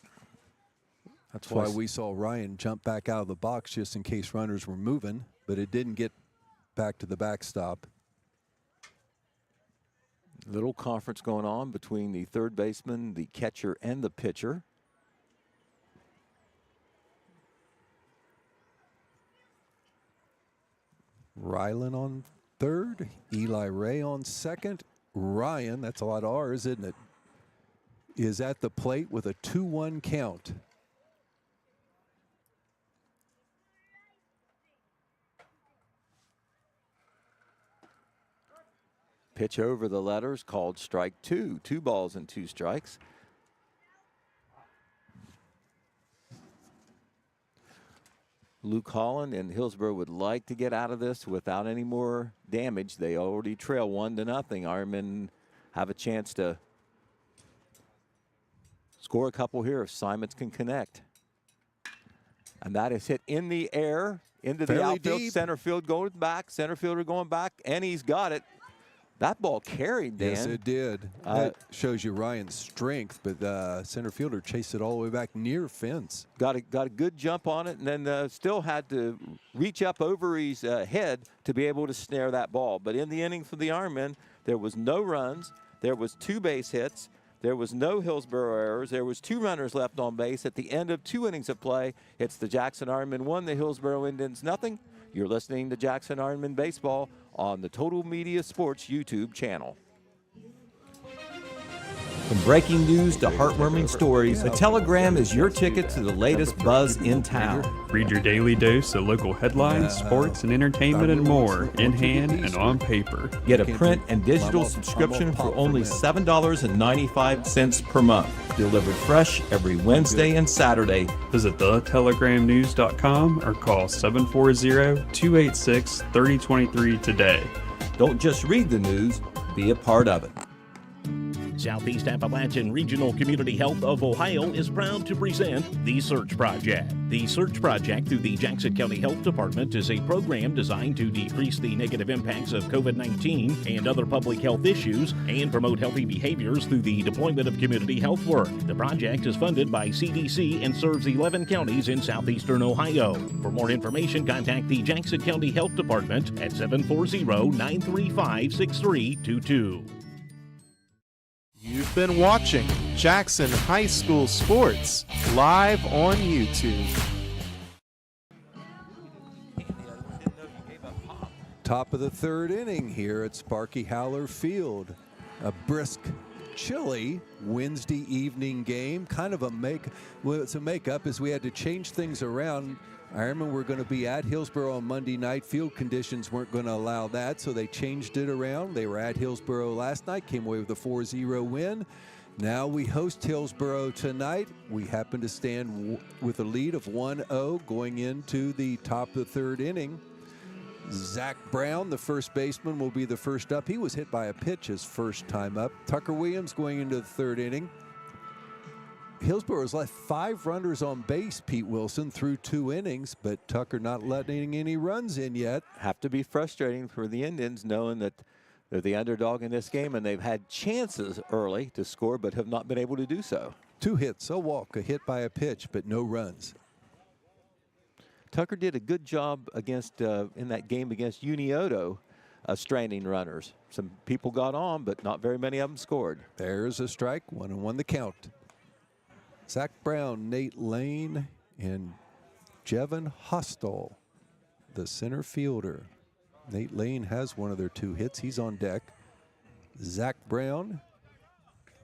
Speaker 3: That's why we saw Ryan jump back out of the box just in case runners were moving, but it didn't get back to the backstop.
Speaker 2: Little conference going on between the third baseman, the catcher, and the pitcher.
Speaker 3: Rylan on third, Eli Ray on second. Ryan, that's a lot of R's, isn't it, is at the plate with a 2-1 count.
Speaker 2: Pitch over the letters called strike 2. 2 balls and 2 strikes. Luke Holland and Hillsboro would like to get out of this without any more damage. They already trail 1-0. Ironmen have a chance to score a couple here if Simons can connect. And that is hit in the air into the outfield. Deep. Center field going back. Center fielder going back, and he's got it. That ball carried, Dan.
Speaker 3: Yes, it did. That shows you Ryan's strength, but center fielder chased it all the way back near fence.
Speaker 2: Got a good jump on it, and then still had to reach up over his head to be able to snare that ball. But in the inning for the Ironmen, there was no runs. There was 2 base hits. There was no Hillsboro errors. There was 2 runners left on base at the end of 2 innings of play. It's the Jackson Ironmen 1, the Hillsboro Indians nothing. You're listening to Jackson Ironman Baseball on the Total Media Sports YouTube channel.
Speaker 10: From breaking news to heartwarming stories, a telegram is your ticket to the latest buzz in town.
Speaker 11: Read your daily dose of local headlines, sports, and entertainment and more in hand and on paper.
Speaker 10: Get a print and digital subscription for only $7.95 per month. Delivered fresh every Wednesday and Saturday.
Speaker 11: Visit thetelegramnews.com or call 740-286-3023 today.
Speaker 10: Don't just read the news, be a part of it.
Speaker 15: Southeast Appalachian Regional Community Health of Ohio is proud to present The Search Project. The Search Project through the Jackson County Health Department is a program designed to decrease the negative impacts of COVID-19 and other public health issues and promote healthy behaviors through the deployment of community health work. The project is funded by CDC and serves 11 counties in southeastern Ohio. For more information, contact the Jackson County Health Department at 740-935-6322.
Speaker 1: You've been watching Jackson High School Sports live on YouTube.
Speaker 3: Top of the 3rd inning here at Sparky Howler Field. A brisk, chilly Wednesday evening game. Kind of a it's a makeup as we had to change things around. Ironmen were going to be at Hillsboro on Monday night. Field conditions weren't going to allow that, so they changed it around. They were at Hillsboro last night, came away with a 4-0 win. Now we host Hillsboro tonight. We happen to stand with a lead of 1-0 going into the top of the 3rd inning. Zach Brown, the first baseman, will be the first up. He was hit by a pitch his first time up. Tucker Williams going into the 3rd inning. Hillsboro has left 5 runners on base, Pete Wilson, through 2 innings, but Tucker not letting any runs in yet.
Speaker 2: Have to be frustrating for the Indians knowing that they're the underdog in this game and they've had chances early to score but have not been able to do so.
Speaker 3: 2 hits, a walk, a hit by a pitch, but no runs.
Speaker 2: Tucker did a good job against in that game against Unioto, straining runners. Some people got on, but not very many of them scored.
Speaker 3: There's a strike, 1-1 the count. Zach Brown, Nate Lane, and Jevon Hostel, the center fielder. Nate Lane has one of their 2 hits. He's on deck. Zach Brown,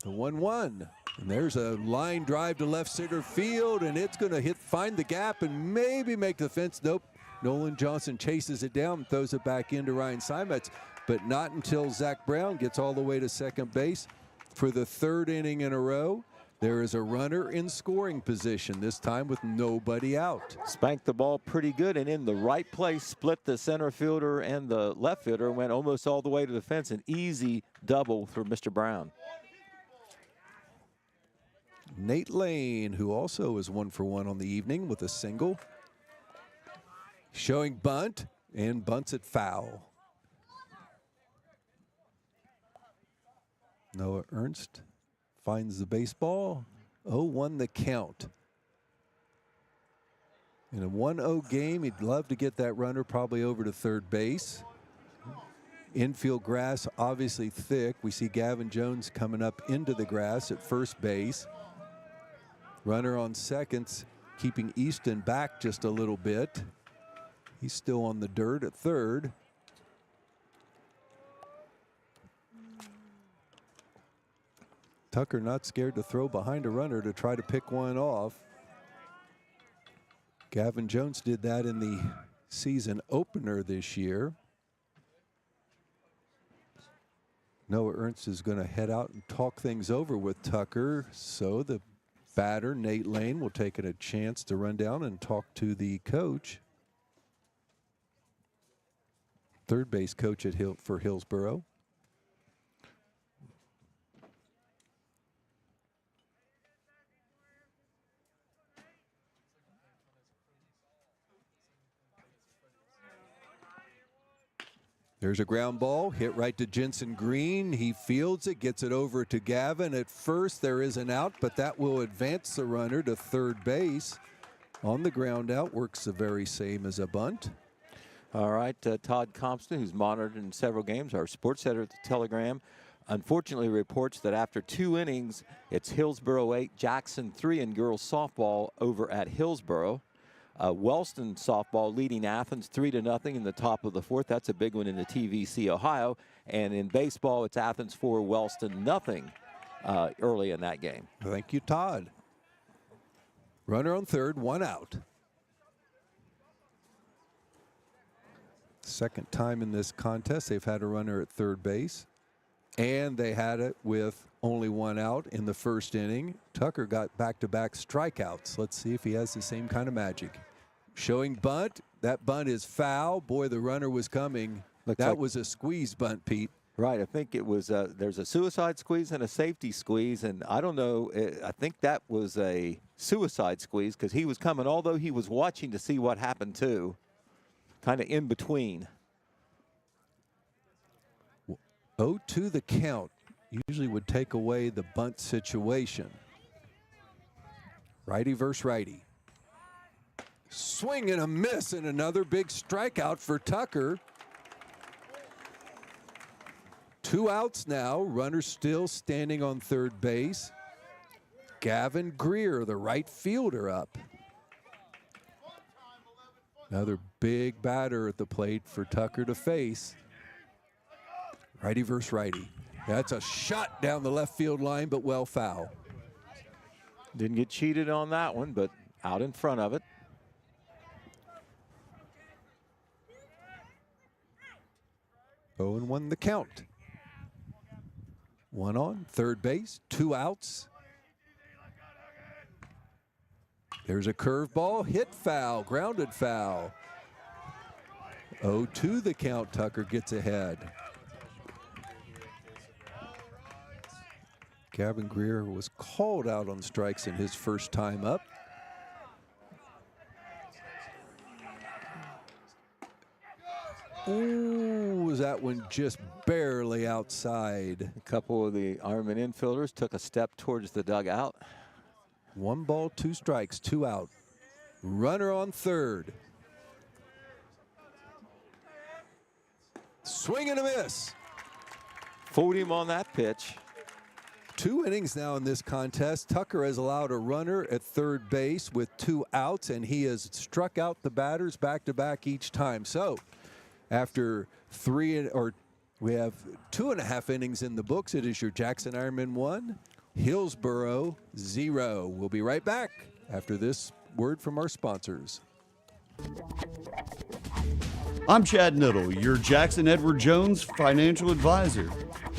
Speaker 3: the 1-1. And there's a line drive to left center field, and it's going to find the gap and maybe make the fence. Nope. Nolan Johnson chases it down and throws it back into Ryan Simets, but not until Zach Brown gets all the way to second base for the 3rd inning in a row. There is a runner in scoring position, this time with nobody out.
Speaker 2: Spanked the ball pretty good and in the right place, split the center fielder and the left fielder, went almost all the way to the fence. An easy double for Mr. Brown.
Speaker 3: Nate Lane, who also is 1 for 1 on the evening with a single. Showing bunt, and bunts it foul. Noah Ernst finds the baseball. 0-1 the count. In a 1-0 game, he'd love to get that runner probably over to third base. Infield grass obviously thick. We see Gavin Jones coming up into the grass at first base. Runner on seconds, keeping Easton back just a little bit. He's still on the dirt at third. Tucker not scared to throw behind a runner to try to pick one off. Gavin Jones did that in the season opener this year. Noah Ernst is going to head out and talk things over with Tucker. So the batter, Nate Lane, will take a chance to run down and talk to the coach. Third base coach for Hillsboro. There's a ground ball hit right to Jensen Green. He fields it, gets it over to Gavin at first. There is an out, but that will advance the runner to third base. On the ground out, works the very same as a bunt.
Speaker 2: All right, Todd Compton, who's monitored in several games, our sports editor at the Telegram, unfortunately reports that after 2 innings, it's Hillsboro 8, Jackson 3 in girls softball over at Hillsboro. Wellston softball leading Athens 3-0 in the top of the 4th. That's a big one in the TVC Ohio. And in baseball, it's Athens 4, Wellston 0 early in that game.
Speaker 3: Thank you, Todd. Runner on third, 1 out. Second time in this contest they've had a runner at third base. And they had it with only 1 out in the first inning. Tucker got back-to-back strikeouts. Let's see if he has the same kind of magic. Showing bunt. That bunt is foul. Boy, the runner was coming. That was a squeeze bunt, Pete.
Speaker 2: Right. I think it was, there's a suicide squeeze and a safety squeeze. And I don't know, I think that was a suicide squeeze because he was coming, although he was watching to see what happened too. Kind of in between.
Speaker 3: 0-2 the count. Usually would take away the bunt situation. Righty versus righty. Swing and a miss, and another big strikeout for Tucker. 2 outs now. Runner still standing on third base. Gavin Greer, the right fielder, up. Another big batter at the plate for Tucker to face. Righty versus righty. That's a shot down the left field line, but well foul.
Speaker 2: Didn't get cheated on that one, but out in front of it.
Speaker 3: Oh, and 1 the count. 1 on third base, 2 outs. There's a curveball, hit foul, grounded foul. 0-2 the count. Tucker gets ahead. Gavin Greer was called out on strikes in his first time up. Ooh, was that one just barely outside.
Speaker 2: A couple of the Ironman infielders took a step towards the dugout.
Speaker 3: 1 ball, 2 strikes, 2 out. Runner on third. Swing and a miss.
Speaker 2: Fooled him on that pitch.
Speaker 3: 2 innings now in this contest. Tucker has allowed a runner at third base with 2 outs, and he has struck out the batters back-to-back each time. So after we have 2.5 innings in the books. It is your Jackson Ironman 1, Hillsboro 0. We'll be right back after this word from our sponsors.
Speaker 4: I'm Chad Niddle, your Jackson Edward Jones financial advisor.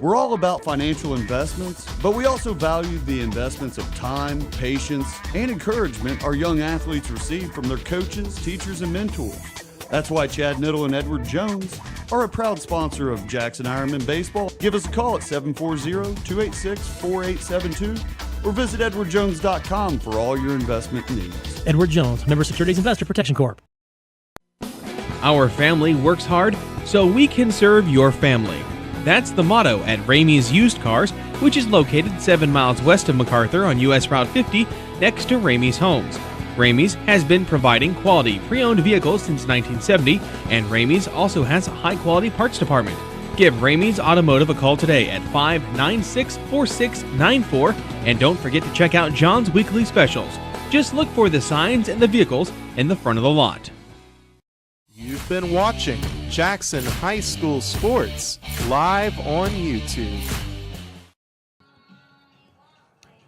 Speaker 4: We're all about financial investments, but we also value the investments of time, patience, and encouragement our young athletes receive from their coaches, teachers, and mentors. That's why Chad Niddle and Edward Jones are a proud sponsor of Jackson Ironman Baseball. Give us a call at 740-286-4872 or visit edwardjones.com for all your investment needs.
Speaker 5: Edward Jones, Member Securities Investor Protection Corp.
Speaker 16: Our family works hard so we can serve your family. That's the motto at Ramey's Used Cars, which is located 7 miles west of MacArthur on US Route 50 next to Ramey's Homes. Ramey's has been providing quality pre-owned vehicles since 1970, and Ramey's also has a high-quality parts department. Give Ramey's Automotive a call today at 596-4694, and don't forget to check out John's weekly specials. Just look for the signs and the vehicles in the front of the lot.
Speaker 1: You've been watching Jackson High School Sports live on YouTube.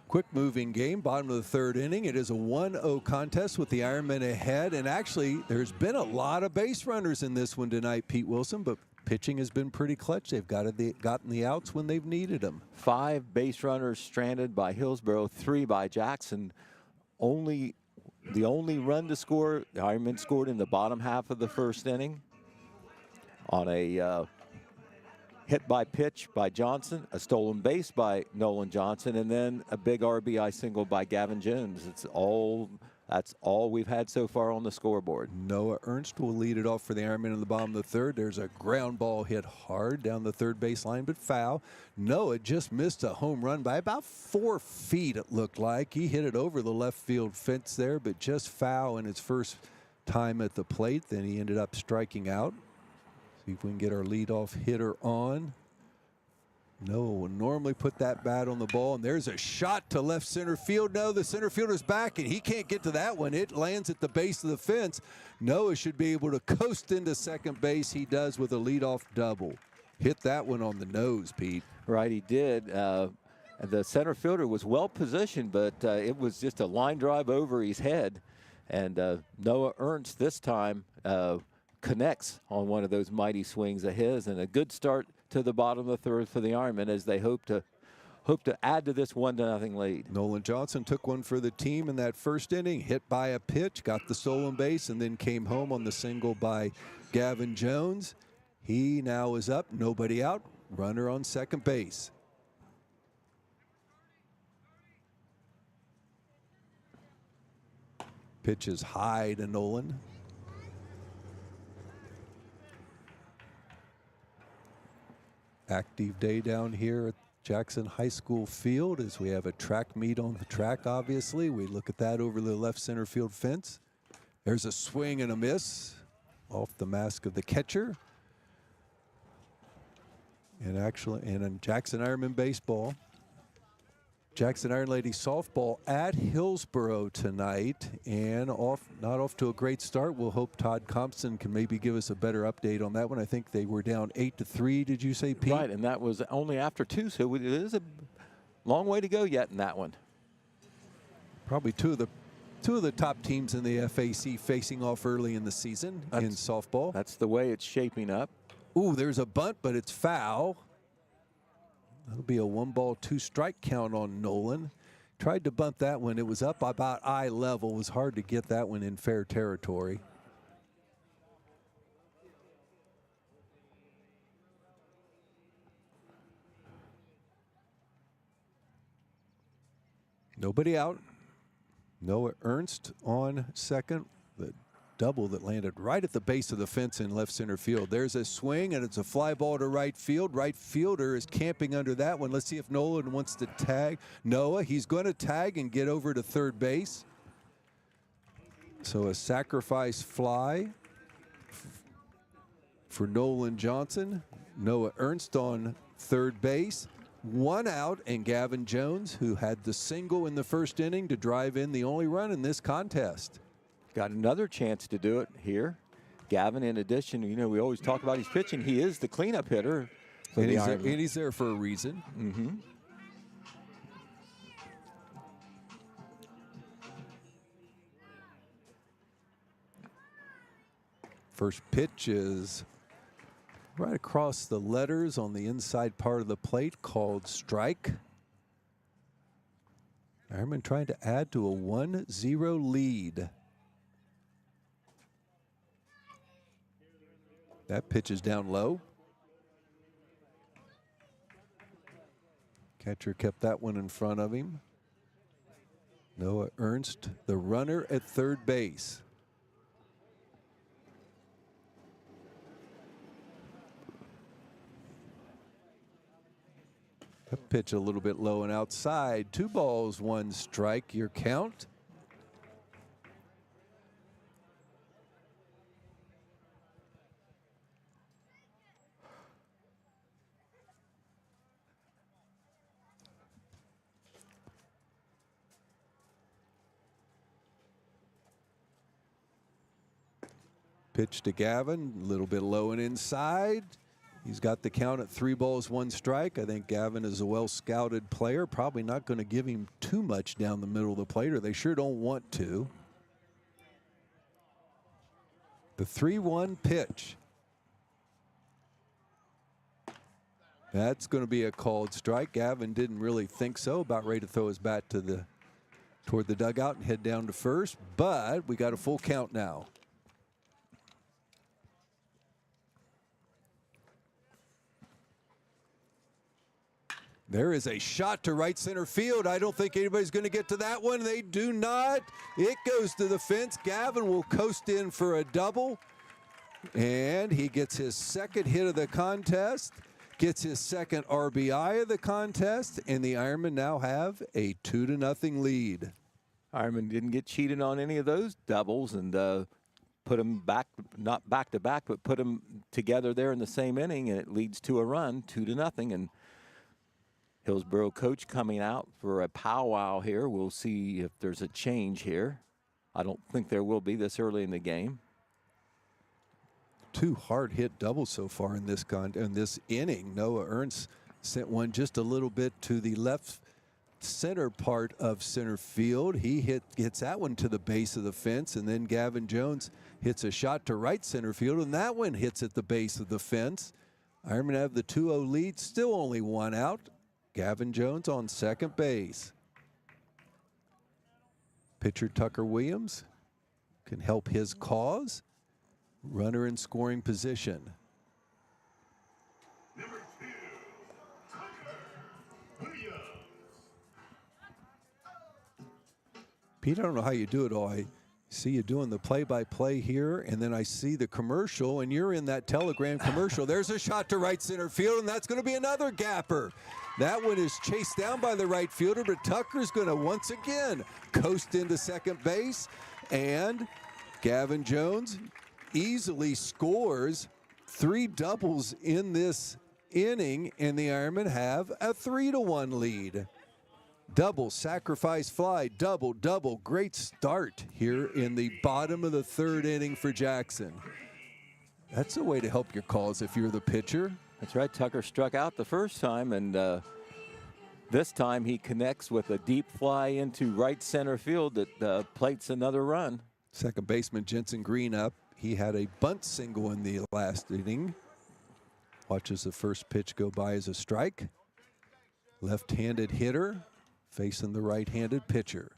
Speaker 3: Quick moving game, bottom of the third inning. It is a 1-0 contest with the Ironmen ahead. And actually, there's been a lot of base runners in this one tonight, Pete Wilson, but pitching has been pretty clutch. They've gotten the outs when they've needed them.
Speaker 2: 5 base runners stranded by Hillsboro, 3 by Jackson. The only run to score, the Ironmen scored in the bottom half of the first inning on a hit by pitch by Johnson, a stolen base by Nolan Johnson, and then a big RBI single by Gavin Jones. That's all we've had so far on the scoreboard.
Speaker 3: Noah Ernst will lead it off for the Ironmen in the bottom of the third. There's a ground ball hit hard down the third base line, but foul. Noah just missed a home run by about 4 feet, it looked like. He hit it over the left field fence there, but just foul in his first time at the plate. Then he ended up striking out. See if we can get our leadoff hitter on. Noah will normally put that bat on the ball, and there's a shot to left center field. No, the center fielder's back, and he can't get to that one. It lands at the base of the fence. Noah should be able to coast into second base. He does with a leadoff double. Hit that one on the nose, Pete.
Speaker 2: Right, he did. The center fielder was well positioned, but it was just a line drive over his head. And Noah Ernst this time connects on one of those mighty swings of his, and a good start to the bottom of the third for the Ironmen as they hope to add to this 1-0 lead.
Speaker 3: Nolan Johnson took one for the team in that first inning, hit by a pitch, got the stolen base, and then came home on the single by Gavin Jones. He now is up, nobody out, runner on second base. Pitch is high to Nolan. Active day down here at Jackson High School field as we have a track meet on the track, obviously. We look at that over the left center field fence. There's a swing and a miss off the mask of the catcher. And in Jackson Ironman baseball, Jackson Iron Lady softball at Hillsboro tonight, and not off to a great start. We'll hope Todd Compson can maybe give us a better update on that one. I think they were down 8-3. Did you say, Pete?
Speaker 2: Right, and that was only after 2, so it is a long way to go yet in that one.
Speaker 3: Probably two of the top teams in the FAC facing off early in the season in softball.
Speaker 2: That's the way it's shaping up.
Speaker 3: Ooh, there's a bunt, but it's foul. That'll be a 1-ball, 2-strike count on Nolan. Tried to bunt that one. It was up about eye level. It was hard to get that one in fair territory. Nobody out. Noah Ernst on second. The double that landed right at the base of the fence in left center field. There's a swing, and it's a fly ball to right field. Right fielder is camping under that one. Let's see if Nolan wants to tag Noah. He's going to tag and get over to third base. So a sacrifice fly for Nolan Johnson. Noah Ernst on third base. 1 out, and Gavin Jones, who had the single in the first inning to drive in the only run in this contest.
Speaker 2: Got another chance to do it here. Gavin, in addition, we always talk about his pitching. He is the cleanup hitter.
Speaker 3: And he's there for a reason.
Speaker 2: Mm-hmm.
Speaker 3: First pitch is right across the letters on the inside part of the plate called strike. Ironman trying to add to a 1-0 lead. That pitch is down low. Catcher kept that one in front of him. Noah Ernst, the runner at third base. That pitch a little bit low and outside. 2 balls, 1 strike, your count. Pitch to Gavin, a little bit low and inside. He's got the count at 3 balls, 1 strike. I think Gavin is a well-scouted player. Probably not going to give him too much down the middle of the plate, or they sure don't want to. The 3-1 pitch. That's going to be a called strike. Gavin didn't really think so. About ready to throw his bat to toward the dugout and head down to first, but we got a full count now. There is a shot to right center field. I don't think anybody's going to get to that one. They do not. It goes to the fence. Gavin will coast in for a double. And he gets his second hit of the contest, gets his second RBI of the contest, and the Ironmen now have a 2-0 lead.
Speaker 2: Ironman didn't get cheated on any of those doubles and put them back, not back to back, but put them together there in the same inning, and it leads to a run, 2-0. And Hillsboro coach coming out for a powwow here. We'll see if there's a change here. I don't think there will be this early in the game.
Speaker 3: 2 hard-hit doubles so far in this inning. Noah Ernst sent one just a little bit to the left center part of center field. He hits that one to the base of the fence, and then Gavin Jones hits a shot to right center field, and that one hits at the base of the fence. Ironmen have the 2-0 lead, still only 1 out. Gavin Jones on second base. Pitcher Tucker Williams can help his cause. Runner in scoring position. Pete, I don't know how you do it all. I see you doing the play-by-play here, and then I see the commercial, and you're in that Telegram commercial. There's a shot to right center field, and that's going to be another gapper. That one is chased down by the right fielder, but Tucker's going to once again coast into second base, and Gavin Jones easily scores 3 doubles in this inning, and the Ironmen have a 3-1 lead. Double, sacrifice fly, double, double. Great start here in the bottom of the 3rd inning for Jackson. That's a way to help your cause if you're the pitcher.
Speaker 2: That's right. Tucker struck out the first time, and this time he connects with a deep fly into right center field that plates another run.
Speaker 3: Second baseman Jensen Green up. He had a bunt single in the last inning. Watches the first pitch go by as a strike. Left-handed hitter facing the right-handed pitcher.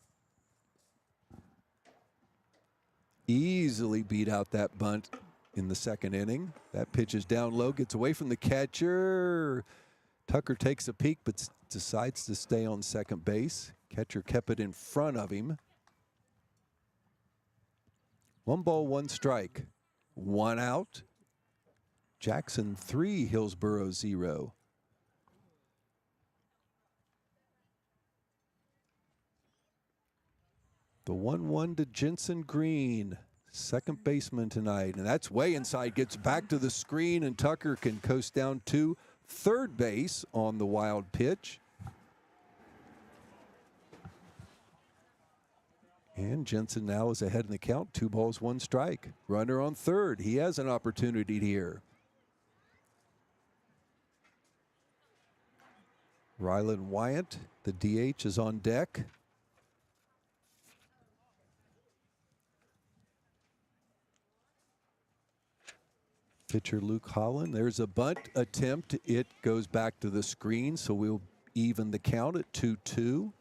Speaker 3: Easily beat out that bunt in the 2nd inning. That pitch is down low, gets away from the catcher. Tucker takes a peek but decides to stay on second base. Catcher kept it in front of him. 1 ball, 1 strike. 1 out. Jackson 3, Hillsboro 0. The 1-1 to Jensen Green, second baseman tonight. And that's way inside, gets back to the screen, and Tucker can coast down to third base on the wild pitch. And Jensen now is ahead in the count, 2 balls, 1 strike. Runner on third, he has an opportunity here. Rylan Wyatt, the DH, is on deck. Pitcher Luke Holland. There's a bunt attempt. It goes back to the screen, so we'll even the count at 2-2.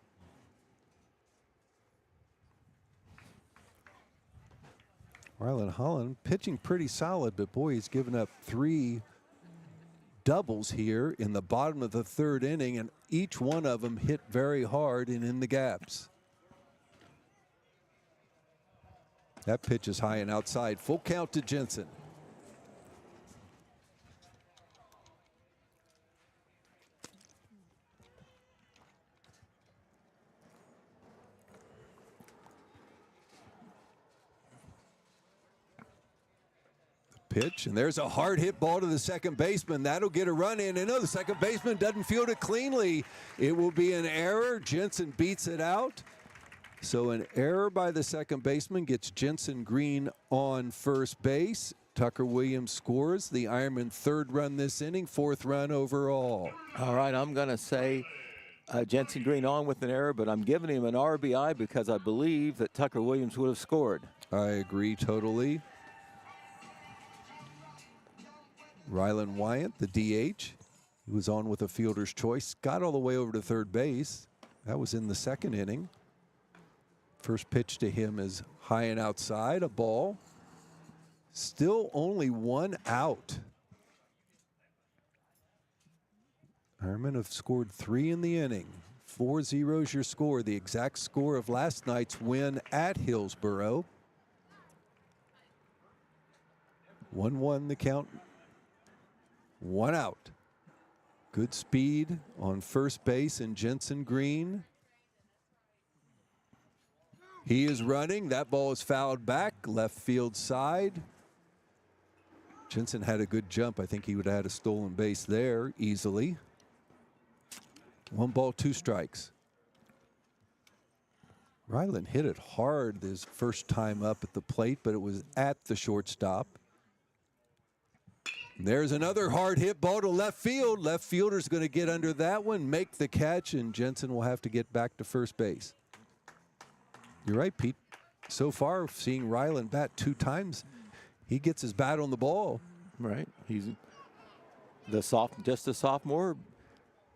Speaker 3: Rylan Holland pitching pretty solid, but boy, he's given up 3 doubles here in the bottom of the 3rd inning, and each one of them hit very hard and in the gaps. That pitch is high and outside. Full count to Jensen. Pitch, and there's a hard hit ball to the second baseman. That'll get a run in. And no, the second baseman doesn't field it cleanly. It will be an error. Jensen beats it out. So an error by the second baseman gets Jensen Green on first base. Tucker Williams scores the Ironman 3rd run this inning, 4th run overall.
Speaker 2: All right, I'm going to say Jensen Green on with an error, but I'm giving him an RBI because I believe that Tucker Williams would have scored.
Speaker 3: I agree totally. Rylan Wyant, the DH, he was on with a fielder's choice, got all the way over to 3rd base. That was in the 2nd inning. First pitch to him is high and outside, a ball. Still only 1 out. Ironmen have scored 3 in the inning. 4-0 is your score, the exact score of last night's win at Hillsboro. 1-1 the count. 1 out. Good speed on first base and Jensen Green. He is running. That ball is fouled back, left field side. Jensen had a good jump. I think he would have had a stolen base there easily. 1 ball, 2 strikes. Rylan hit it hard his first time up at the plate, but it was at the shortstop. There's another hard hit ball to left field. Left fielder's going to get under that one, make the catch, and Jensen will have to get back to first base. You're right, Pete. So far, seeing Rylan bat 2 times, he gets his bat on the ball.
Speaker 2: Right. He's just a sophomore,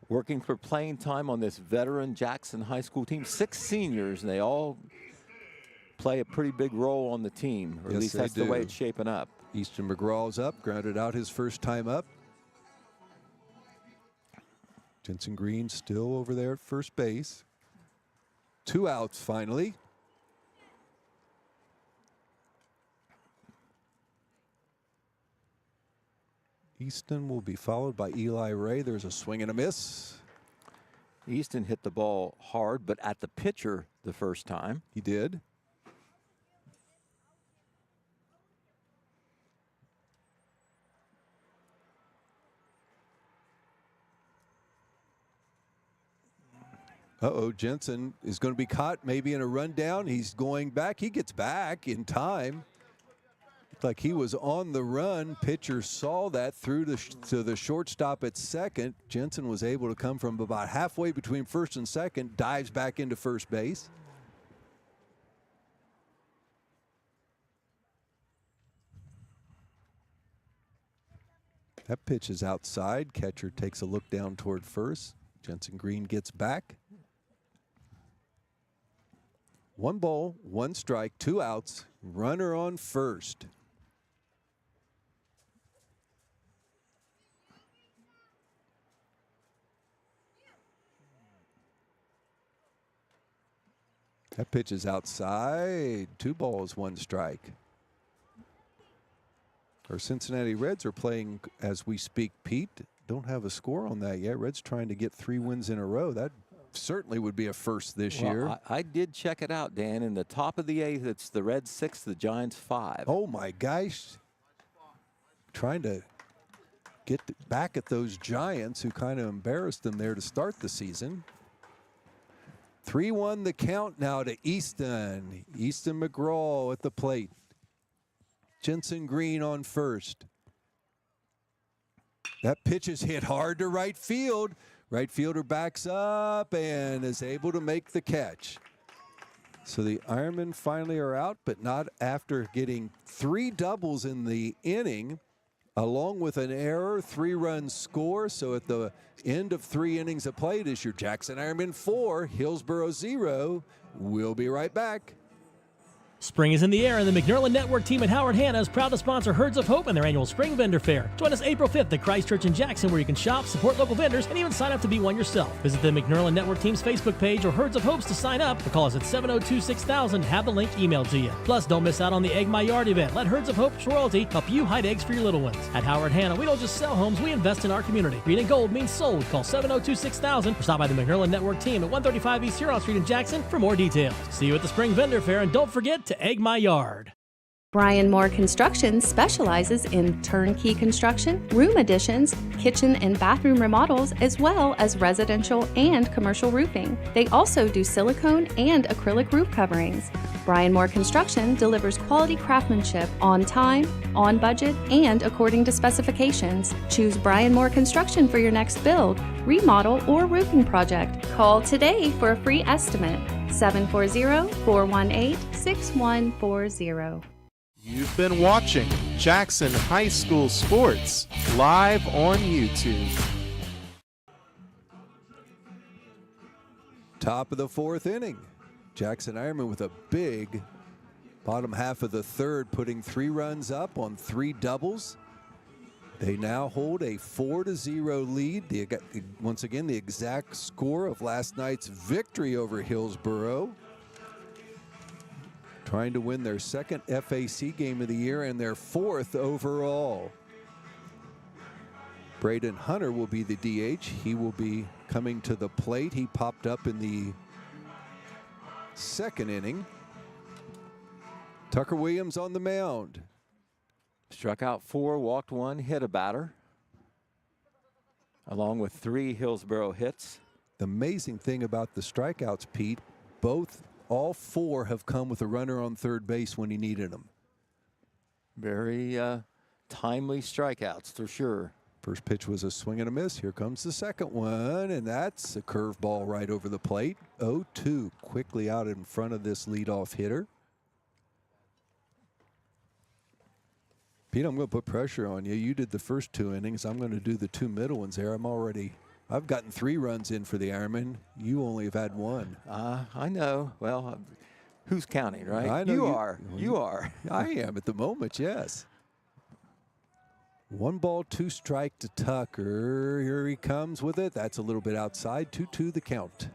Speaker 2: working for playing time on this veteran Jackson High School team. 6 seniors, and they all play a pretty big role on the team, or
Speaker 3: Yes,
Speaker 2: at least that's the way it's shaping up.
Speaker 3: Easton McGraw's up, grounded out his first time up. Jensen Green still over there at first base. 2 outs finally. Easton will be followed by Eli Ray. There's a swing and a miss.
Speaker 2: Easton hit the ball hard, but at the pitcher the first time.
Speaker 3: He did. Uh-oh, Jensen is going to be caught maybe in a rundown. He's going back. He gets back in time. Looked like he was on the run. Pitcher saw that, threw to the shortstop at second. Jensen was able to come from about halfway between first and second, dives back into first base. That pitch is outside. Catcher takes a look down toward first. Jensen Green gets back. 1 ball, 1 strike, 2 outs, runner on first. That pitch is outside. 2 balls, 1 strike. Our Cincinnati Reds are playing as we speak, Pete. Don't have a score on that yet. Reds trying to get 3 wins in a row. That certainly would be a first this year.
Speaker 2: I did check it out, Dan. In the top of the 8th, it's the Reds 6, the Giants 5.
Speaker 3: Oh, my gosh. Trying to get back at those Giants who kind of embarrassed them there to start the season. 3-1 the count now to Easton. Easton McGraw at the plate. Jensen Green on first. That pitch is hit hard to right field. Right fielder backs up and is able to make the catch. So the Ironmen finally are out, but not after getting 3 doubles in the inning. along with an error, 3-run score. So at the end of 3 innings of play, it is your Jackson Ironman 4, Hillsboro 0. We'll be right back.
Speaker 5: Spring is in the air, and the McNerlin Network team at Howard Hanna is proud to sponsor Herds of Hope and their annual Spring Vendor Fair. Join us April 5th at Christ Church in Jackson, where you can shop, support local vendors, and even sign up to be one yourself. Visit the McNerlin Network team's Facebook page or Herds of Hopes to sign up, or call us at 702-6000 and have the link emailed to you. Plus, don't miss out on the Egg My Yard event. Let Herds of Hope's royalty help you hide eggs for your little ones. At Howard Hanna, we don't just sell homes, we invest in our community. Green and gold means sold. Call 702-6000 or stop by the McNerlin Network team at 135 East Huron Street in Jackson for more details. See you at the Spring Vendor Fair, and don't forget to egg my yard.
Speaker 17: Brian Moore Construction specializes in turnkey construction, room additions, kitchen and bathroom remodels, as well as residential and commercial roofing. They also do silicone and acrylic roof coverings. Brian Moore Construction delivers quality craftsmanship on time, on budget, and according to specifications. Choose Brian Moore Construction for your next build, remodel, or roofing project. Call today for a free estimate. 740-418-6140.
Speaker 1: You've been watching Jackson High School Sports live on YouTube.
Speaker 3: Top of the 4th inning. Jackson Ironman with a big bottom half of the 3rd, putting 3 runs up on 3 doubles. They now hold a 4-0 lead. Once again, the exact score of last night's victory over Hillsboro. Trying to win their 2nd FAC game of the year and their 4th overall. Braden Hunter will be the DH. He will be coming to the plate. He popped up in the 2nd inning. Tucker Williams on the mound.
Speaker 2: Struck out 4, walked 1, hit a batter, along with 3 Hillsboro hits.
Speaker 3: The amazing thing about the strikeouts, Pete, all 4 have come with a runner on 3rd base when he needed them.
Speaker 2: Very timely strikeouts for sure.
Speaker 3: First pitch was a swing and a miss. Here comes the 2nd one, and that's a curveball right over the plate. 0-2, quickly out in front of this leadoff hitter. Pete, I'm going to put pressure on you. You did the first 2 innings. I'm going to do the 2 middle ones there. I've gotten 3 runs in for the Ironman. You only have had 1.
Speaker 2: I know. Well, who's counting, right?
Speaker 3: I know
Speaker 2: you are. You are.
Speaker 3: I am at the moment, yes. 1 ball, 2 strike to Tucker. Here he comes with it. That's a little bit outside. 2-2 the count.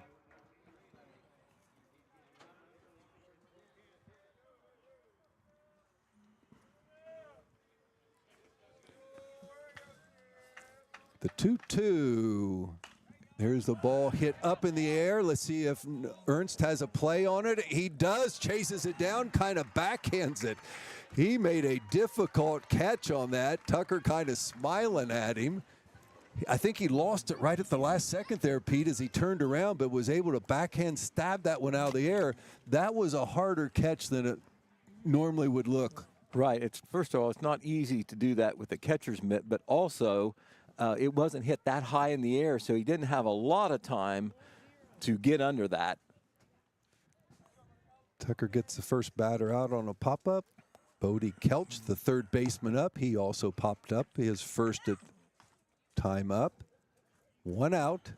Speaker 3: The 2-2. There's the ball hit up in the air. Let's see if Ernst has a play on it. He does. Chases it down, kind of backhands it. He made a difficult catch on that. Tucker kind of smiling at him. I think he lost it right at the last second there, Pete, as he turned around, but was able to backhand stab that one out of the air. That was a harder catch than it normally would look.
Speaker 2: Right. First of all, it's not easy to do that with the catcher's mitt, but also it wasn't hit that high in the air, so he didn't have a lot of time to get under that.
Speaker 3: Tucker gets the first batter out on a pop-up. Bodie Kelch, the 3rd baseman up. He also popped up his first time up. 1 out.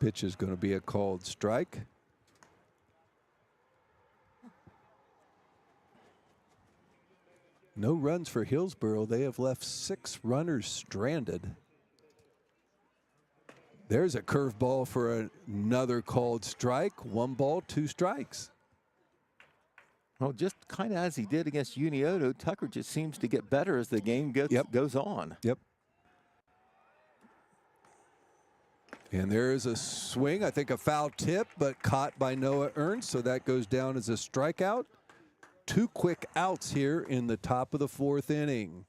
Speaker 3: Pitch is going to be a called strike. No runs for Hillsboro. They have left 6 runners stranded. There's a curveball for another called strike. 1 ball, 2 strikes.
Speaker 2: Well, just kind of as he did against Unioto, Tucker just seems to get better as the game goes on.
Speaker 3: Yep. And there is a swing, I think a foul tip, but caught by Noah Ernst, so that goes down as a strikeout. 2 quick outs here in the top of the 4th inning.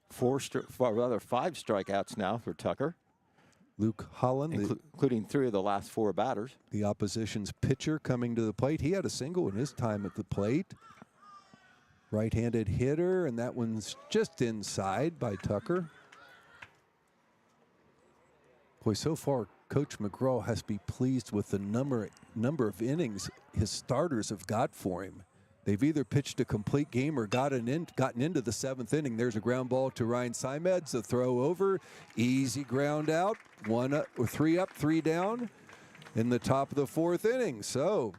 Speaker 2: 5 strikeouts now for Tucker.
Speaker 3: Luke Holland,
Speaker 2: including 3 of the last 4 batters.
Speaker 3: The opposition's pitcher coming to the plate. He had a single in his time at the plate. Right-handed hitter, and that one's just inside by Tucker. Boy, so far Coach McGraw has to be pleased with the number of innings his starters have got for him. They've either pitched a complete game or gotten into the 7th inning. There's a ground ball to Ryan Simeds, a throw over, easy ground out, 1 up or 3 up, 3 down in the top of the 4th inning. So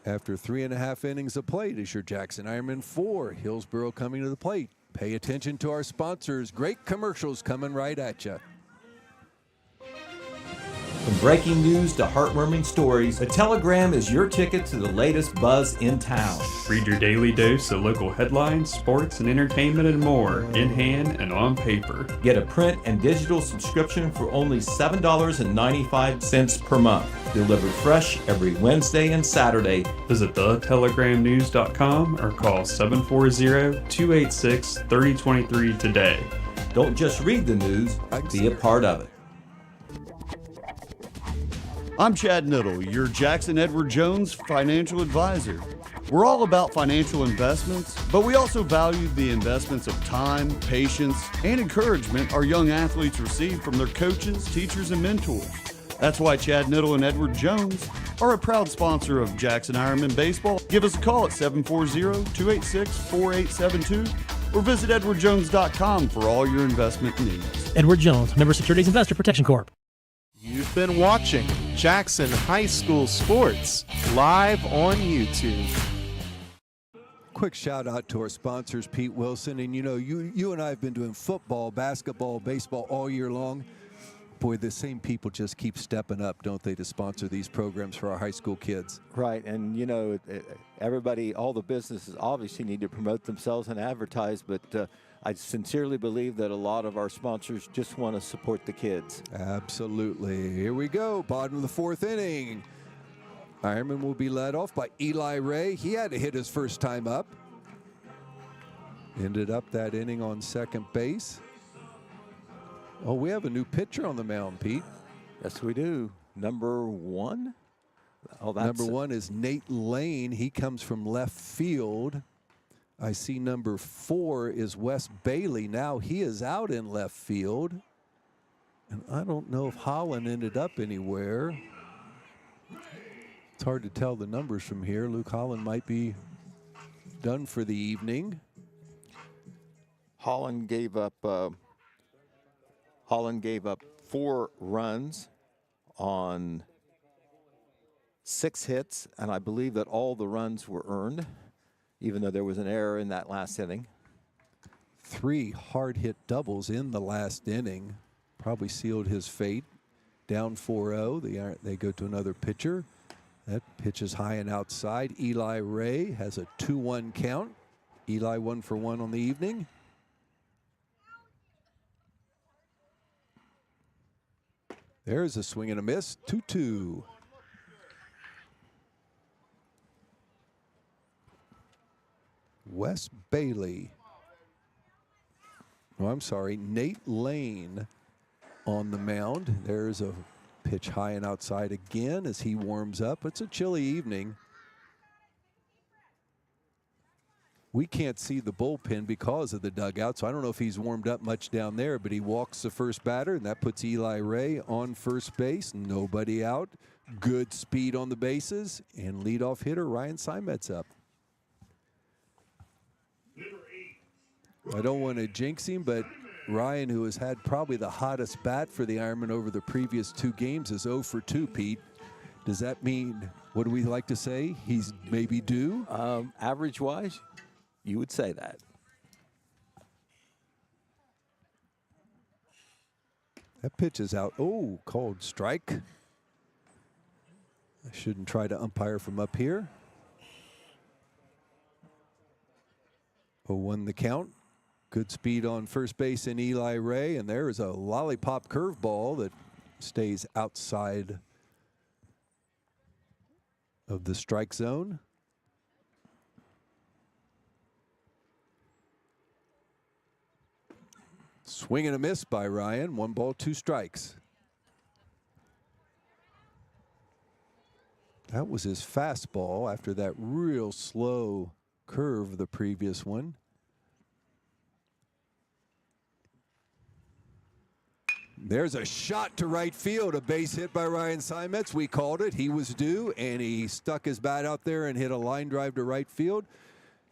Speaker 3: after 3.5 innings of play, it is your Jackson Ironman 4, Hillsboro coming to the plate. Pay attention to our sponsors. Great commercials coming right at you.
Speaker 10: From breaking news to heartwarming stories, a telegram is your ticket to the latest buzz in town.
Speaker 11: Read your daily dose of local headlines, sports, and entertainment and more in hand and on paper.
Speaker 10: Get a print and digital subscription for only $7.95 per month. Delivered fresh every Wednesday and Saturday.
Speaker 11: Visit thetelegramnews.com or call 740-286-3023 today.
Speaker 10: Don't just read the news, be a part of it.
Speaker 4: I'm Chad Niddle, your Jackson Edward Jones financial advisor. We're all about financial investments, but we also value the investments of time, patience, and encouragement our young athletes receive from their coaches, teachers, and mentors. That's why Chad Niddle and Edward Jones are a proud sponsor of Jackson Ironman Baseball. Give us a call at 740-286-4872 or visit edwardjones.com for all your investment needs.
Speaker 5: Edward Jones, Member Securities Investor Protection Corp.
Speaker 1: You've been watching Jackson High School Sports live on YouTube.
Speaker 3: Quick shout out to our sponsors, Pete Wilson. And you know, you and I have been doing football, basketball, baseball all year long. Boy, the same people just keep stepping up, don't they, to sponsor these programs for our high school kids.
Speaker 2: Right, and you know, everybody, all the businesses obviously need to promote themselves and advertise, but I sincerely believe that a lot of our sponsors just want to support the kids.
Speaker 3: Absolutely. Here we go, bottom of the 4th inning. Ironman will be led off by Eli Ray. He had to hit his first time up. Ended up that inning on second base. Oh, we have a new pitcher on the mound, Pete.
Speaker 2: Yes, we do. Number 1? Oh, that's
Speaker 3: number 1 is Nate Lane. He comes from left field. I see number 4 is Wes Bailey. Now he is out in left field. And I don't know if Holland ended up anywhere. It's hard to tell the numbers from here. Luke Holland might be done for the evening.
Speaker 2: Holland gave up 4 runs on 6 hits, and I believe that all the runs were earned, even though there was an error in that last inning.
Speaker 3: 3 hard-hit doubles in the last inning. Probably sealed his fate. Down 4-0. They go to another pitcher. That pitch is high and outside. Eli Ray has a 2-1 count. Eli 1 for 1 on the evening. There's a swing and a miss. 2-2. Wes Bailey. Oh, I'm sorry, Nate Lane on the mound. There's a pitch high and outside again as he warms up. It's a chilly evening. We can't see the bullpen because of the dugout, so I don't know if he's warmed up much down there, but he walks the first batter, and that puts Eli Ray on first base. Nobody out. Good speed on the bases, and leadoff hitter Ryan Simets up. I don't want to jinx him, but Ryan, who has had probably the hottest bat for the Ironman over the previous 2 games, is 0 for 2, Pete. Does that mean, what do we like to say, he's maybe due?
Speaker 2: Average-wise, you would say that.
Speaker 3: That pitch is out. Oh, called strike. I shouldn't try to umpire from up here. 0-1 the count. Good speed on first base in Eli Ray, and there is a lollipop curveball that stays outside of the strike zone. Swing and a miss by Ryan. 1 ball, 2 strikes. That was his fastball after that real slow curve, the previous one. There's a shot to right field, a base hit by Ryan Simets. We called it. He was due, and he stuck his bat out there and hit a line drive to right field.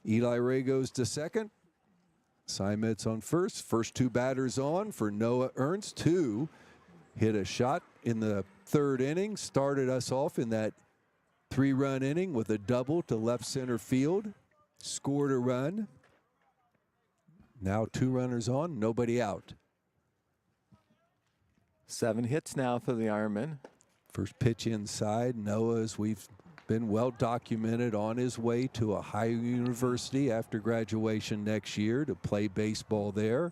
Speaker 3: Eli Ray goes to second. Simets on first. First two batters on for Noah Ernst. Two hit a shot in the third inning. Started us off in that 3-run inning with a double to left center field. Scored a run. Now 2 runners on, nobody out.
Speaker 2: 7 hits now for the Ironmen.
Speaker 3: First pitch inside. Noah, as we've been well documented, on his way to a higher university after graduation next year to play baseball there.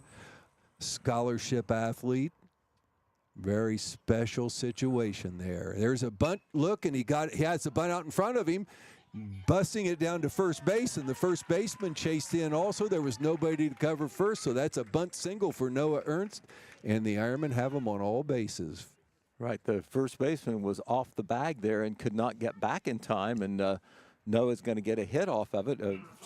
Speaker 3: Scholarship athlete. Very special situation there. There's a bunt look, and he has the bunt out in front of him, busting it down to first base, and the first baseman chased in also. There was nobody to cover first, so that's a bunt single for Noah Ernst, and the Ironmen have him on all bases.
Speaker 2: Right, the first baseman was off the bag there and could not get back in time, and Noah's going to get a hit off of it,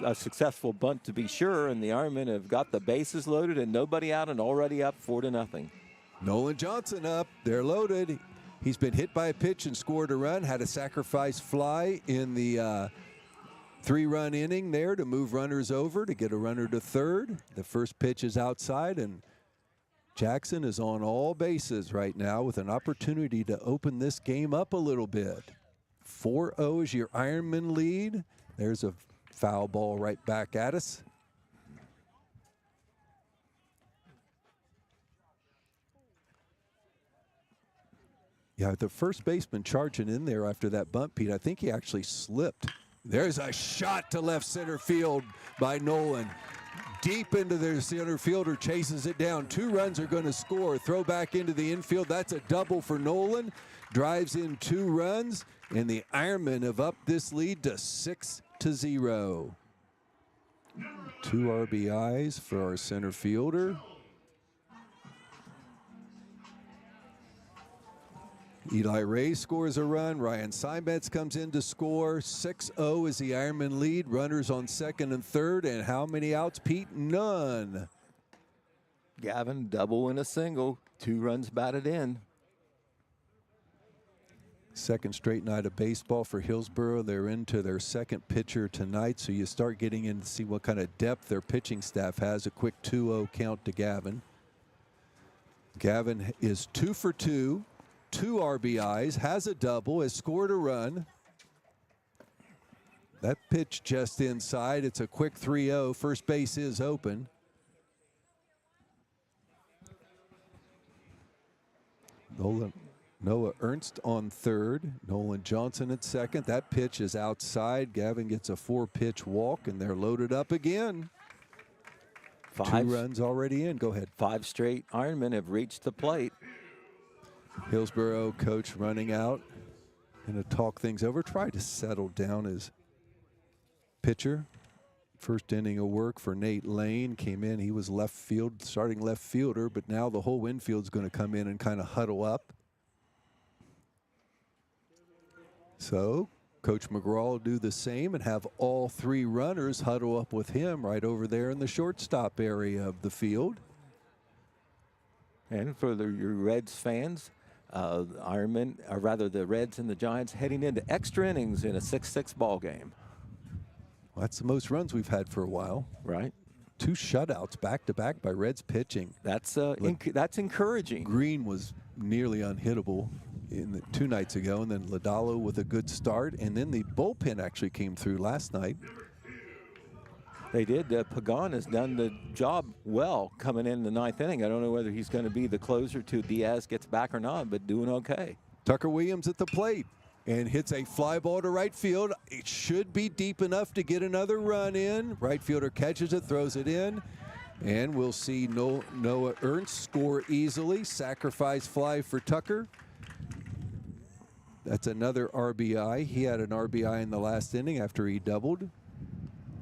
Speaker 2: a successful bunt to be sure, and the Ironmen have got the bases loaded and nobody out and already up 4-0.
Speaker 3: Nolan Johnson up, they're loaded. He's been hit by a pitch and scored a run, had a sacrifice fly in the 3-run inning there to move runners over to get a runner to third. The first pitch is outside, and Jackson is on all bases right now with an opportunity to open this game up a little bit. 4-0 is your Ironman lead. There's a foul ball right back at us. Yeah, the first baseman charging in there after that bunt, Pete, I think he actually slipped. There's a shot to left center field by Nolan. Deep into their center fielder, chases it down. 2 runs are going to score. Throw back into the infield. That's a double for Nolan. Drives in 2 runs, and the Ironmen have upped this lead to 6-0. 2 RBIs for our center fielder. Eli Ray scores a run. Ryan Simets comes in to score. 6-0 is the Ironman lead. Runners on second and third. And how many outs, Pete? None.
Speaker 2: Gavin, double and a single. 2 runs batted in.
Speaker 3: Second straight night of baseball for Hillsboro. They're into their second pitcher tonight, so you start getting in to see what kind of depth their pitching staff has. A quick 2-0 count to Gavin. Gavin is 2 for 2. 2 RBIs, has a double, has scored a run. That pitch just inside. It's a quick 3-0. First base is open. Noah Ernst on third. Nolan Johnson at second. That pitch is outside. Gavin gets a 4-pitch walk, and they're loaded up again. 2 runs already in. Go ahead.
Speaker 2: 5 straight Ironmen have reached the plate.
Speaker 3: Hillsboro coach running out. Going to talk things over. Try to settle down his pitcher. First inning of work for Nate Lane. Came in. He was left field, starting left fielder, but now the whole infield's going to come in and kind of huddle up. So Coach McGraw will do the same and have all 3 runners huddle up with him right over there in the shortstop area of the field.
Speaker 2: And for your Reds fans, Ironmen, or rather the Reds and the Giants, heading into extra innings in a 6-6 ball game.
Speaker 3: Well, that's the most runs we've had for a while.
Speaker 2: Right.
Speaker 3: 2 shutouts back-to-back by Reds pitching.
Speaker 2: That's encouraging.
Speaker 3: Green was nearly unhittable 2 nights ago, and then Ladalo with a good start, and then the bullpen actually came through last night.
Speaker 2: They did. Pagan has done the job well coming in the 9th inning. I don't know whether he's going to be the closer till Diaz gets back or not, but doing okay.
Speaker 3: Tucker Williams at the plate and hits a fly ball to right field. It should be deep enough to get another run in. Right fielder catches it, throws it in, and we'll see Noah Ernst score easily. Sacrifice fly for Tucker. That's another RBI. He had an RBI in the last inning after he doubled.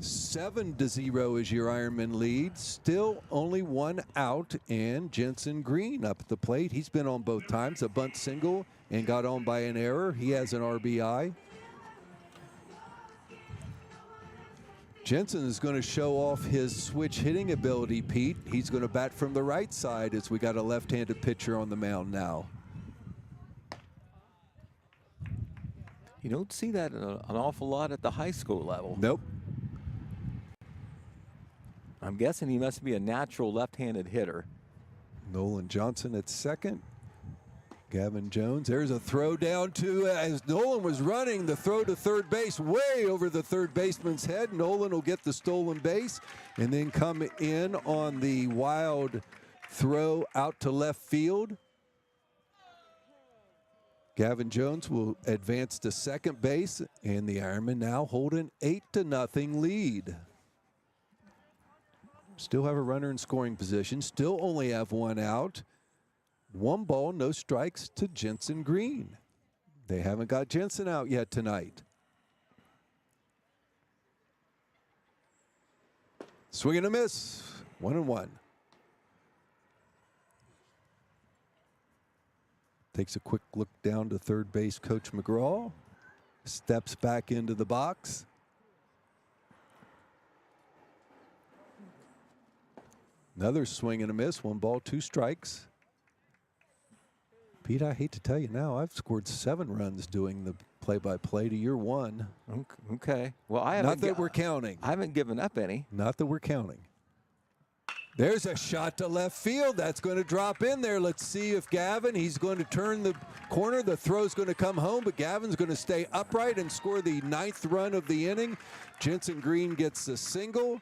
Speaker 3: 7-0 is your Ironman lead. Still only 1 out, and Jensen Green up at the plate. He's been on both times, a bunt single and got on by an error. He has an RBI. Jensen is going to show off his switch hitting ability, Pete. He's going to bat from the right side as we got a left-handed pitcher on the mound now.
Speaker 2: You don't see that an awful lot at the high school level.
Speaker 3: Nope.
Speaker 2: I'm guessing he must be a natural left-handed hitter.
Speaker 3: Nolan Johnson at second. Gavin Jones, there's a throw down to, as Nolan was running, the throw to third base way over the third baseman's head. Nolan will get the stolen base and then come in on the wild throw out to left field. Gavin Jones will advance to second base, and the Ironmen now hold an 8-0 lead. Still have a runner in scoring position, still only have one out. 1 ball, no strikes to Jensen Green. They haven't got Jensen out yet tonight. Swing and a miss, 1-1. Takes a quick look down to third base, Coach McGraw. Steps back into the box. Another swing and a miss, 1 ball, 2 strikes. Pete, I hate to tell you now, I've scored 7 runs doing the play-by-play to your 1.
Speaker 2: Okay. Well, I haven't.
Speaker 3: Not that we're counting.
Speaker 2: I haven't given up any.
Speaker 3: Not that we're counting. There's a shot to left field. That's going to drop in there. Let's see if Gavin, he's going to turn the corner. The throw's going to come home, but Gavin's going to stay upright and score the 9th run of the inning. Jensen Green gets a single.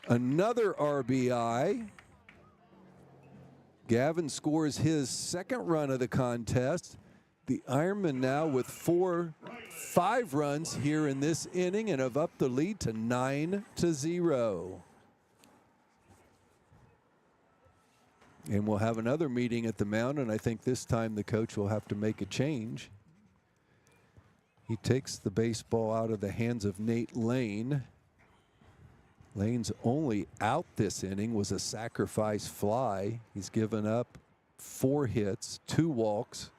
Speaker 3: Another RBI. Gavin scores his 2nd run of the contest. The Ironmen now with 5 runs here in this inning and have upped the lead to 9-0. And we'll have another meeting at the mound, and I think this time the coach will have to make a change. He takes the baseball out of the hands of Nate Lane. Lane's only out this inning was a sacrifice fly. He's given up 4 hits, 2 walks,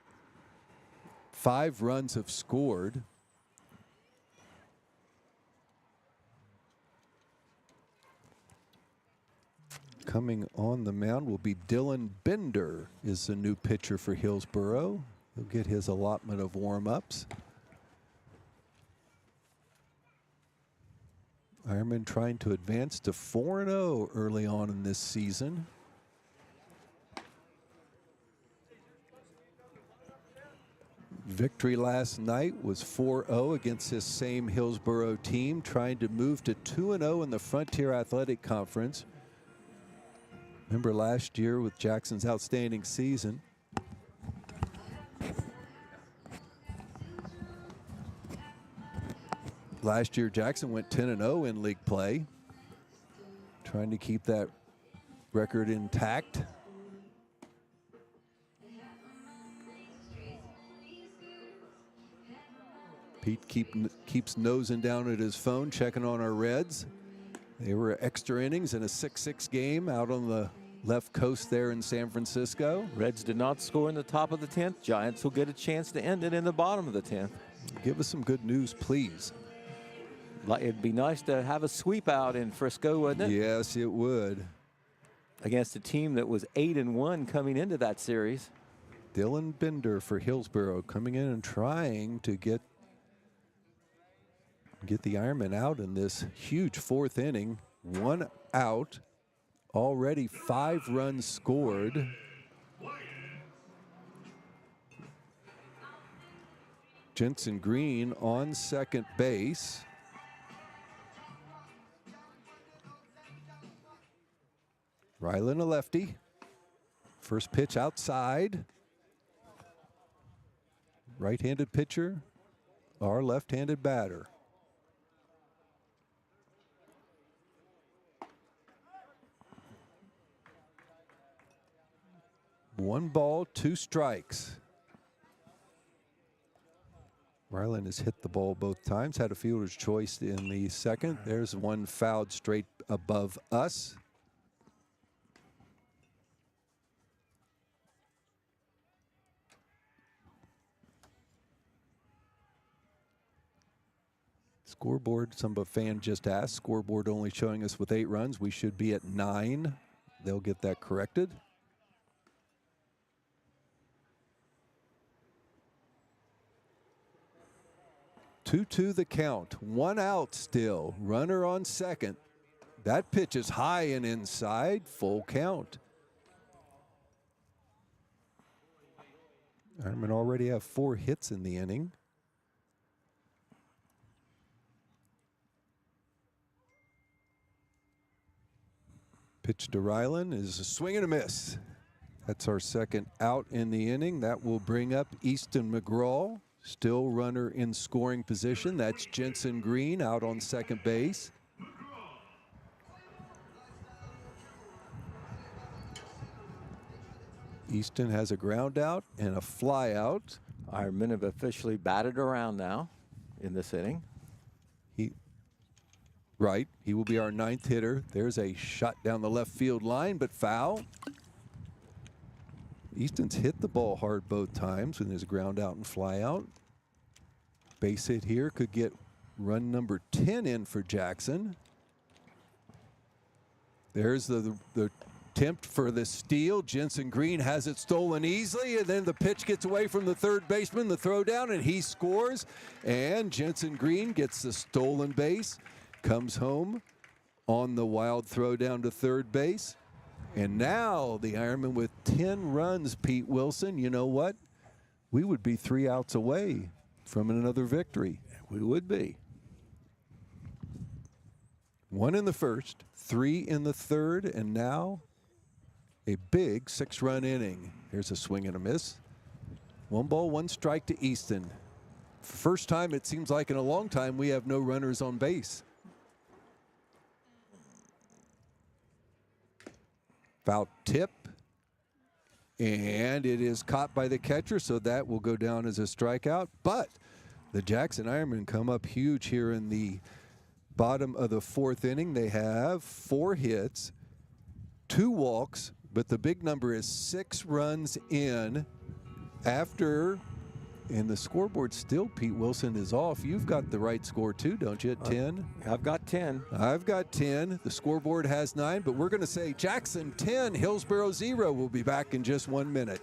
Speaker 3: 5 runs have scored. Coming on the mound will be Dylan Bender, is the new pitcher for Hillsboro. He'll get his allotment of warm-ups. Ironman trying to advance to 4-0 early on in this season. Victory last night was 4-0 against this same Hillsboro team, trying to move to 2-0 in the Frontier Athletic Conference. Remember last year with Jackson's outstanding season. Last year, Jackson went 10-0 in league play, trying to keep that record intact. Pete keeps nosing down at his phone, checking on our Reds. They were extra innings in a 6-6 game out on the left coast there in San Francisco.
Speaker 2: Reds did not score in the top of the 10th. Giants will get a chance to end it in the bottom of the 10th.
Speaker 3: Give us some good news, please.
Speaker 2: It'd be nice to have a sweep out in Frisco, wouldn't it?
Speaker 3: Yes, it would.
Speaker 2: Against a team that was 8-1 coming into that series.
Speaker 3: Dylan Bender for Hillsboro coming in and trying to get the Ironmen out in this huge 4th inning. 1 out, already 5 runs scored. Jensen Green on second base. Rylan a lefty. First pitch outside. Right-handed pitcher, our left-handed batter. One ball, 2 strikes. Rylan has hit the ball both times, had a fielder's choice in the 2nd. There's one fouled straight above us. Scoreboard, some fan just asked. Scoreboard only showing us with 8 runs. We should be at 9. They'll get that corrected. 2-2 the count. 1 out still. Runner on second. That pitch is high and inside. Full count. Ironmen already have 4 hits in the inning. Pitch to Ryland is a swing and a miss. That's our second out in the inning. That will bring up Easton McGraw. Still runner in scoring position. That's Jensen Green out on second base. Easton has a ground out and a fly out.
Speaker 2: Ironmen have officially batted around now in this inning.
Speaker 3: He will be our 9th hitter. There's a shot down the left field line, but foul. Easton's hit the ball hard both times when there's a ground out and fly out. Base hit here could get run number 10 in for Jackson. There's the attempt for the steal. Jensen Green has it stolen easily, and then the pitch gets away from the third baseman, the throw down, and he scores. And Jensen Green gets the stolen base, comes home on the wild throw down to third base. And now the Ironmen with 10 runs, Pete Wilson. You know what? We would be 3 outs away from another victory.
Speaker 2: We would be.
Speaker 3: 1 in the first, 3 in the third, and now a big 6-run inning. Here's a swing and a miss. 1 ball, 1 strike to Easton. First time it seems like in a long time we have no runners on base. Foul tip, and it is caught by the catcher, so that will go down as a strikeout. But the Jackson Ironmen come up huge here in the bottom of the 4th inning. They have 4 hits, 2 walks, but the big number is 6 runs in after, and the scoreboard still, Pete Wilson, is off. You've got the right score too, don't you, at 10?
Speaker 2: I've got 10.
Speaker 3: I've got 10. The scoreboard has 9, but we're going to say Jackson 10, Hillsboro 0. We'll be back in just 1 minute.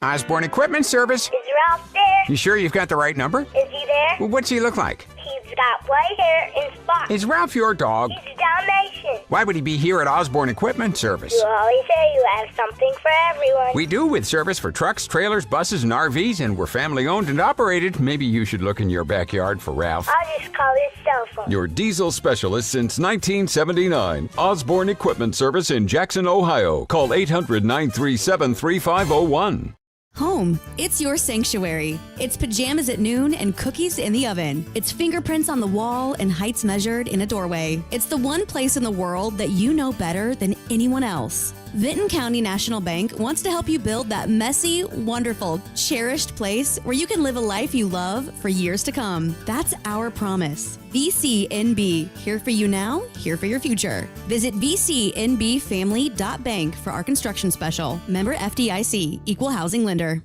Speaker 7: Osborne Equipment Service.
Speaker 8: Is Ralph there?
Speaker 7: You sure you've got the right number?
Speaker 8: Is he there?
Speaker 7: Well, what's he look like?
Speaker 8: He's got white hair and spots.
Speaker 7: Is Ralph your dog?
Speaker 8: He's a Dalmatian.
Speaker 7: Why would he be here at Osborne Equipment Service?
Speaker 8: You always say you have something for everyone.
Speaker 7: We do, with service for trucks, trailers, buses, and RVs, and we're family owned and operated. Maybe you should look in your backyard for Ralph.
Speaker 8: I'll just call his cell phone.
Speaker 9: Your diesel specialist since 1979. Osborne Equipment Service in Jackson, Ohio. Call 800-937-3501.
Speaker 13: Home, it's your sanctuary. It's pajamas at noon and cookies in the oven. It's fingerprints on the wall and heights measured in a doorway. It's the one place in the world that you know better than anyone else. Vinton County National Bank wants to help you build that messy, wonderful, cherished place where you can live a life you love for years to come. That's our promise. VCNB, here for you now, here for your future. Visit vcnbfamily.bank for our construction special. Member FDIC, Equal Housing Lender.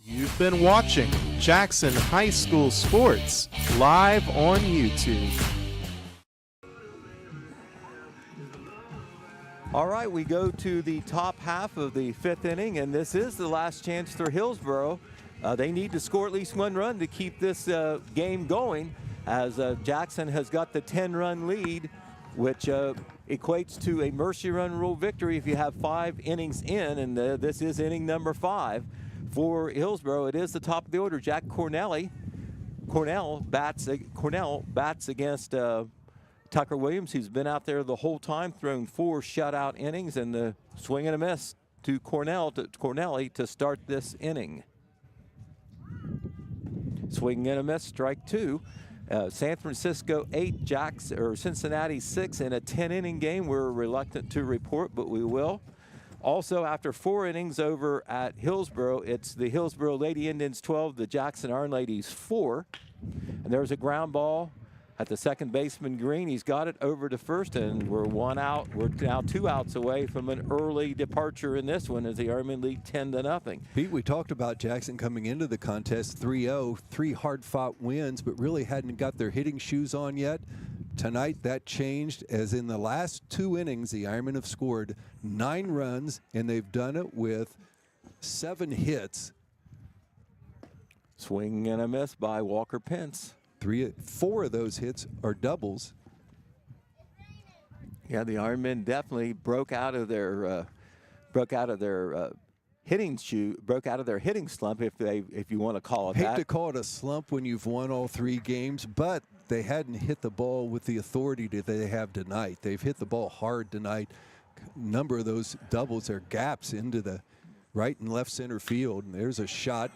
Speaker 1: You've been watching Jackson High School Sports live on YouTube.
Speaker 2: All right, we go to the top half of the 5th inning, and this is the last chance for Hillsboro. They need to score at least 1 run to keep this game going, as Jackson has got the 10-run lead, which equates to a mercy run rule victory if you have 5 innings in, and this is inning number 5. For Hillsboro, it is the top of the order. Jack Cornell bats against Tucker Williams. He's been out there the whole time, thrown 4 shutout innings, and the swing and a miss to Cornelli to start this inning. Swing and a miss, strike 2. San Francisco 8, Cincinnati 6 in a 10-inning game. We're reluctant to report, but we will. Also, after 4 innings over at Hillsboro, it's the Hillsboro Lady Indians 12, the Jackson Iron Ladies 4. And there's a ground ball at the second baseman green. He's got it over to first, and we're one out. We're now 2 outs away from an early departure in this one as the Ironmen lead 10-0.
Speaker 3: Pete, we talked about Jackson coming into the contest 3-0, 3 hard-fought wins, but really hadn't got their hitting shoes on yet. Tonight, that changed, as in the last 2 innings, the Ironmen have scored 9 runs, and they've done it with 7 hits.
Speaker 2: Swing and a miss by Walker Pence.
Speaker 3: 4 of those hits are doubles.
Speaker 2: Yeah, the Ironmen definitely broke out of their hitting slump, if you want to call it that.
Speaker 3: Hate to call it a slump when you've won all 3 games, but they hadn't hit the ball with the authority that they have tonight. They've hit the ball hard tonight. A number of those doubles are gaps into the right and left center field, and there's a shot.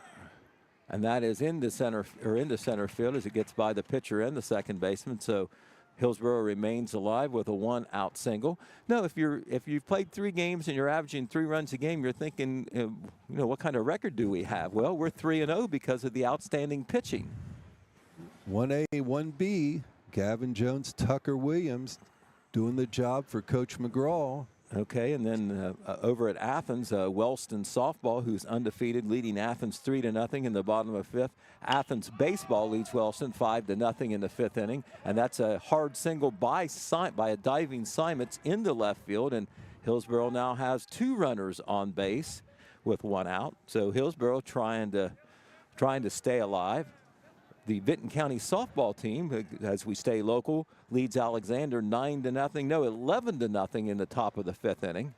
Speaker 2: And that is into center field as it gets by the pitcher and the second baseman. So Hillsboro remains alive with a 1-out single. No, if you've played 3 games and you're averaging 3 runs a game, you're thinking, what kind of record do we have? Well, we're 3-0 because of the outstanding pitching.
Speaker 3: 1A, 1B, Gavin Jones, Tucker Williams doing the job for Coach McGraw.
Speaker 2: Okay, and then over at Athens, Wellston softball, who's undefeated, leading Athens 3-0 in the bottom of 5th. Athens baseball leads Wellston 5-0 in the 5th inning, and that's a hard single by a diving Simons into left field, and Hillsboro now has 2 runners on base with 1 out. So Hillsboro trying to stay alive. The Vinton County softball team, as we stay local, leads Alexander 9-0, no, 11-0 in the top of the 5th inning.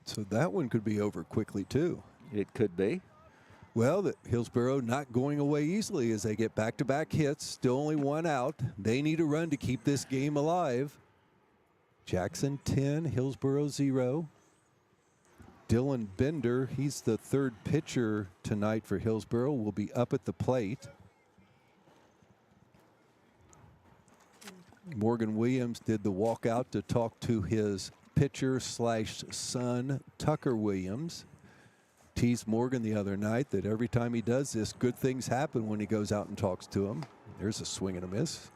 Speaker 3: So that one could be over quickly, too.
Speaker 2: It could be.
Speaker 3: Well, the Hillsboro not going away easily as they get back-to-back hits, still only 1 out. They need a run to keep this game alive. Jackson 10, Hillsboro 0. Dylan Bender, he's the 3rd pitcher tonight for Hillsboro, will be up at the plate. Morgan Williams did the walkout to talk to his pitcher/son, Tucker Williams. Teased Morgan the other night that every time he does this, good things happen when he goes out and talks to him. There's a swing and a miss.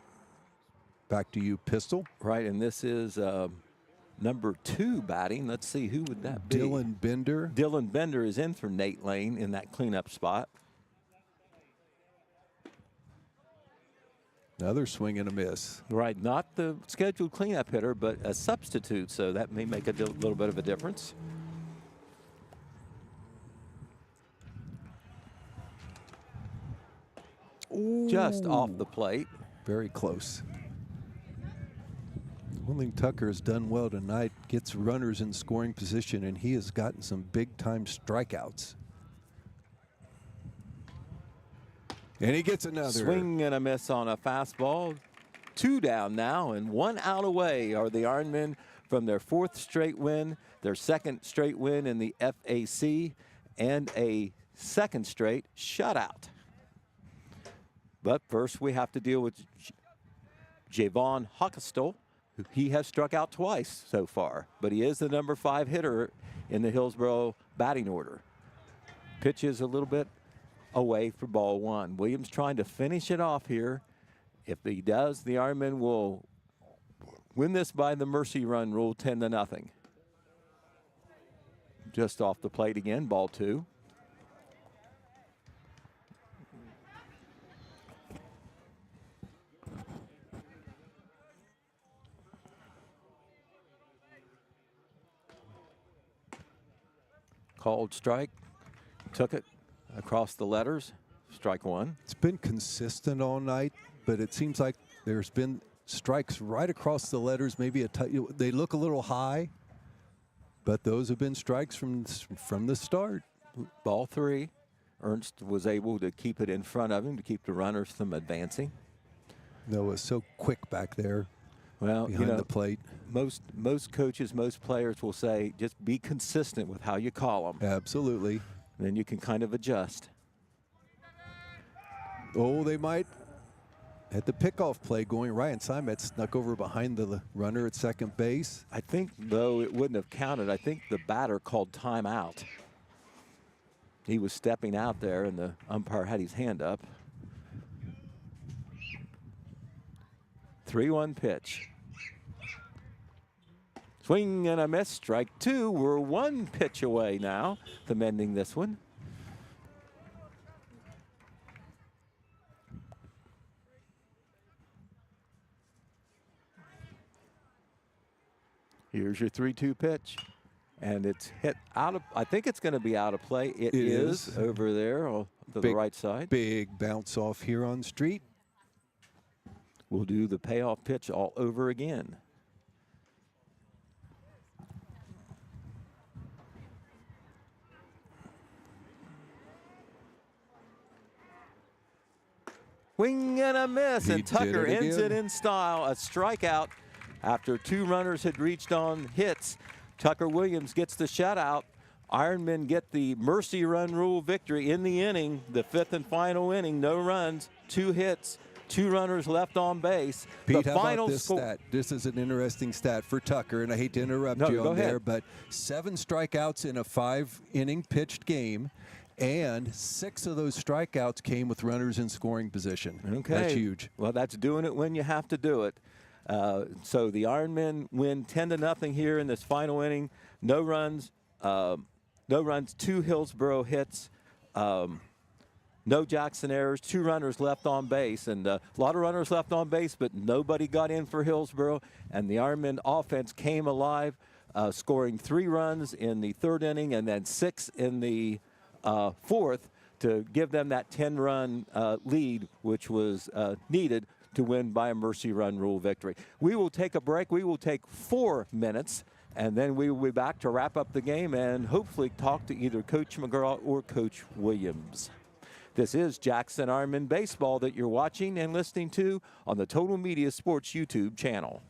Speaker 3: Back to you, Pistol.
Speaker 2: Right, and this is number 2 batting. Let's see, who would that be?
Speaker 3: Dylan Bender.
Speaker 2: Dylan Bender is in for Nate Lane in that cleanup spot.
Speaker 3: Another swing and a miss.
Speaker 2: Right, not the scheduled cleanup hitter, but a substitute, so that may make a little bit of a difference.
Speaker 3: Ooh.
Speaker 2: Just off the plate.
Speaker 3: Very close. One thing Tucker has done well tonight, gets runners in scoring position, and he has gotten some big-time strikeouts. And he gets another.
Speaker 2: Swing and a miss on a fastball. 2 down now, and 1 out away are the Ironmen from their 4th straight win, their 2nd straight win in the FAC, and a 2nd straight shutout. But first we have to deal with Javon Hockestel. He has struck out twice so far, but he is the number 5 hitter in the Hillsboro batting order. Pitch is a little bit away for ball 1. Williams trying to finish it off here. If he does, the Ironmen will win this by the mercy run rule, 10-0. Just off the plate again, ball 2. Called strike, took it across the letters, strike 1.
Speaker 3: It's been consistent all night, but it seems like there's been strikes right across the letters. Maybe they look a little high, but those have been strikes from the start.
Speaker 2: Ball 3. Ernst was able to keep it in front of him to keep the runners from advancing.
Speaker 3: Noah so quick back there.
Speaker 2: Well,
Speaker 3: behind the plate.
Speaker 2: Most coaches, most players will say, just be consistent with how you call them.
Speaker 3: Absolutely.
Speaker 2: And then you can kind of adjust.
Speaker 3: Oh, they might. At the pickoff play going, Ryan Simon snuck over behind the runner at second base.
Speaker 2: I think, though, it wouldn't have counted. I think the batter called timeout. He was stepping out there, and the umpire had his hand up. 3-1 pitch. Swing and a miss, strike two. We're one pitch away now from ending this one. Here's your 3-2 pitch. And it's hit out of, I think it's going to be out of play. It is over there to the right side.
Speaker 3: Big bounce off here on street.
Speaker 2: We'll do the payoff pitch all over again. Swing and a miss, and Tucker ends it in style. A strikeout after two runners had reached on hits. Tucker Williams gets the shutout. Ironmen get the mercy run rule victory in the inning, the fifth and final inning. No runs, 2 hits, 2 runners left on base.
Speaker 3: Pete,
Speaker 2: the
Speaker 3: how
Speaker 2: final
Speaker 3: about this stat? This is an interesting stat for Tucker, and I hate to interrupt you on there, but 7 strikeouts in a 5-inning pitched game, and 6 of those strikeouts came with runners in scoring position.
Speaker 2: Okay.
Speaker 3: That's huge.
Speaker 2: Well, that's doing it when you have to do it. So the Ironmen win 10-0 here in this final inning. No runs, 2 Hillsboro hits, no Jackson errors, 2 runners left on base, and a lot of runners left on base, but nobody got in for Hillsboro, and the Ironmen offense came alive, scoring 3 runs in the 3rd inning and then 6 in the 4th to give them that 10-run lead, which was needed to win by a mercy run rule victory. We will take a break. We will take 4 minutes, and then we will be back to wrap up the game and hopefully talk to either Coach McGraw or Coach Williams. This is Jackson Ironman Baseball that you're watching and listening to on the Total Media Sports YouTube channel.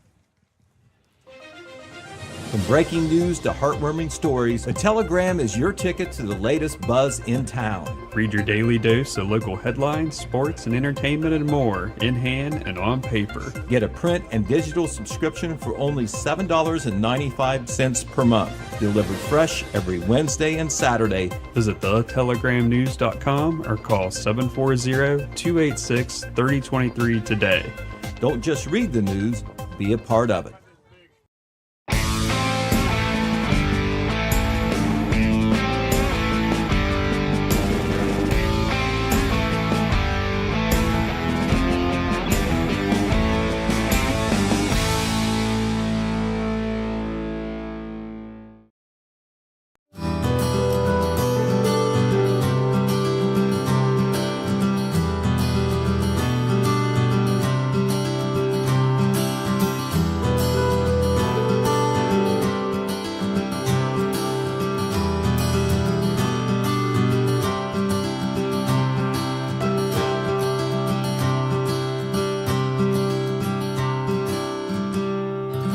Speaker 10: From breaking news to heartwarming stories, the Telegram is your ticket to the latest buzz in town.
Speaker 11: Read your daily dose of local headlines, sports, and entertainment and more in hand and on paper.
Speaker 10: Get a print and digital subscription for only $7.95 per month. Delivered fresh every Wednesday and Saturday.
Speaker 11: Visit thetelegramnews.com or call 740-286-3023 today.
Speaker 10: Don't just read the news, be a part of it.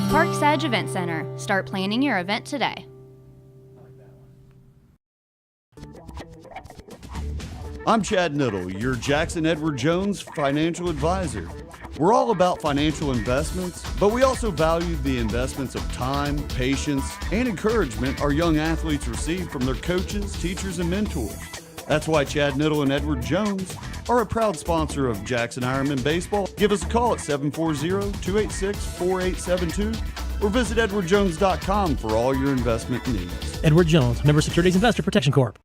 Speaker 6: Parks Edge Event Center. Start planning your event today.
Speaker 4: I'm Chad Niddle, your Jackson Edward Jones financial advisor. We're all about financial investments, but we also value the investments of time, patience, and encouragement our young athletes receive from their coaches, teachers, and mentors. That's why Chad Niddle and Edward Jones are a proud sponsor of Jackson Ironman Baseball. Give us a call at 740-286-4872 or visit edwardjones.com for all your investment needs.
Speaker 5: Edward Jones, Member Securities Investor Protection Corp.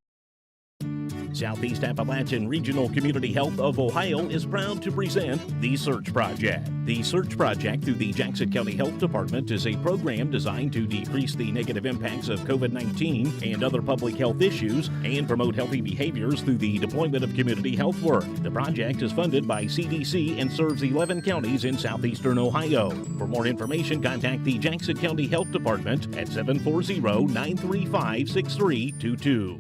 Speaker 15: Southeast Appalachian Regional Community Health of Ohio is proud to present The Search Project. The Search Project through the Jackson County Health Department is a program designed to decrease the negative impacts of COVID-19 and other public health issues and promote healthy behaviors through the deployment of community health work. The project is funded by CDC and serves 11 counties in southeastern Ohio. For more information, contact the Jackson County Health Department at 740-935-6322.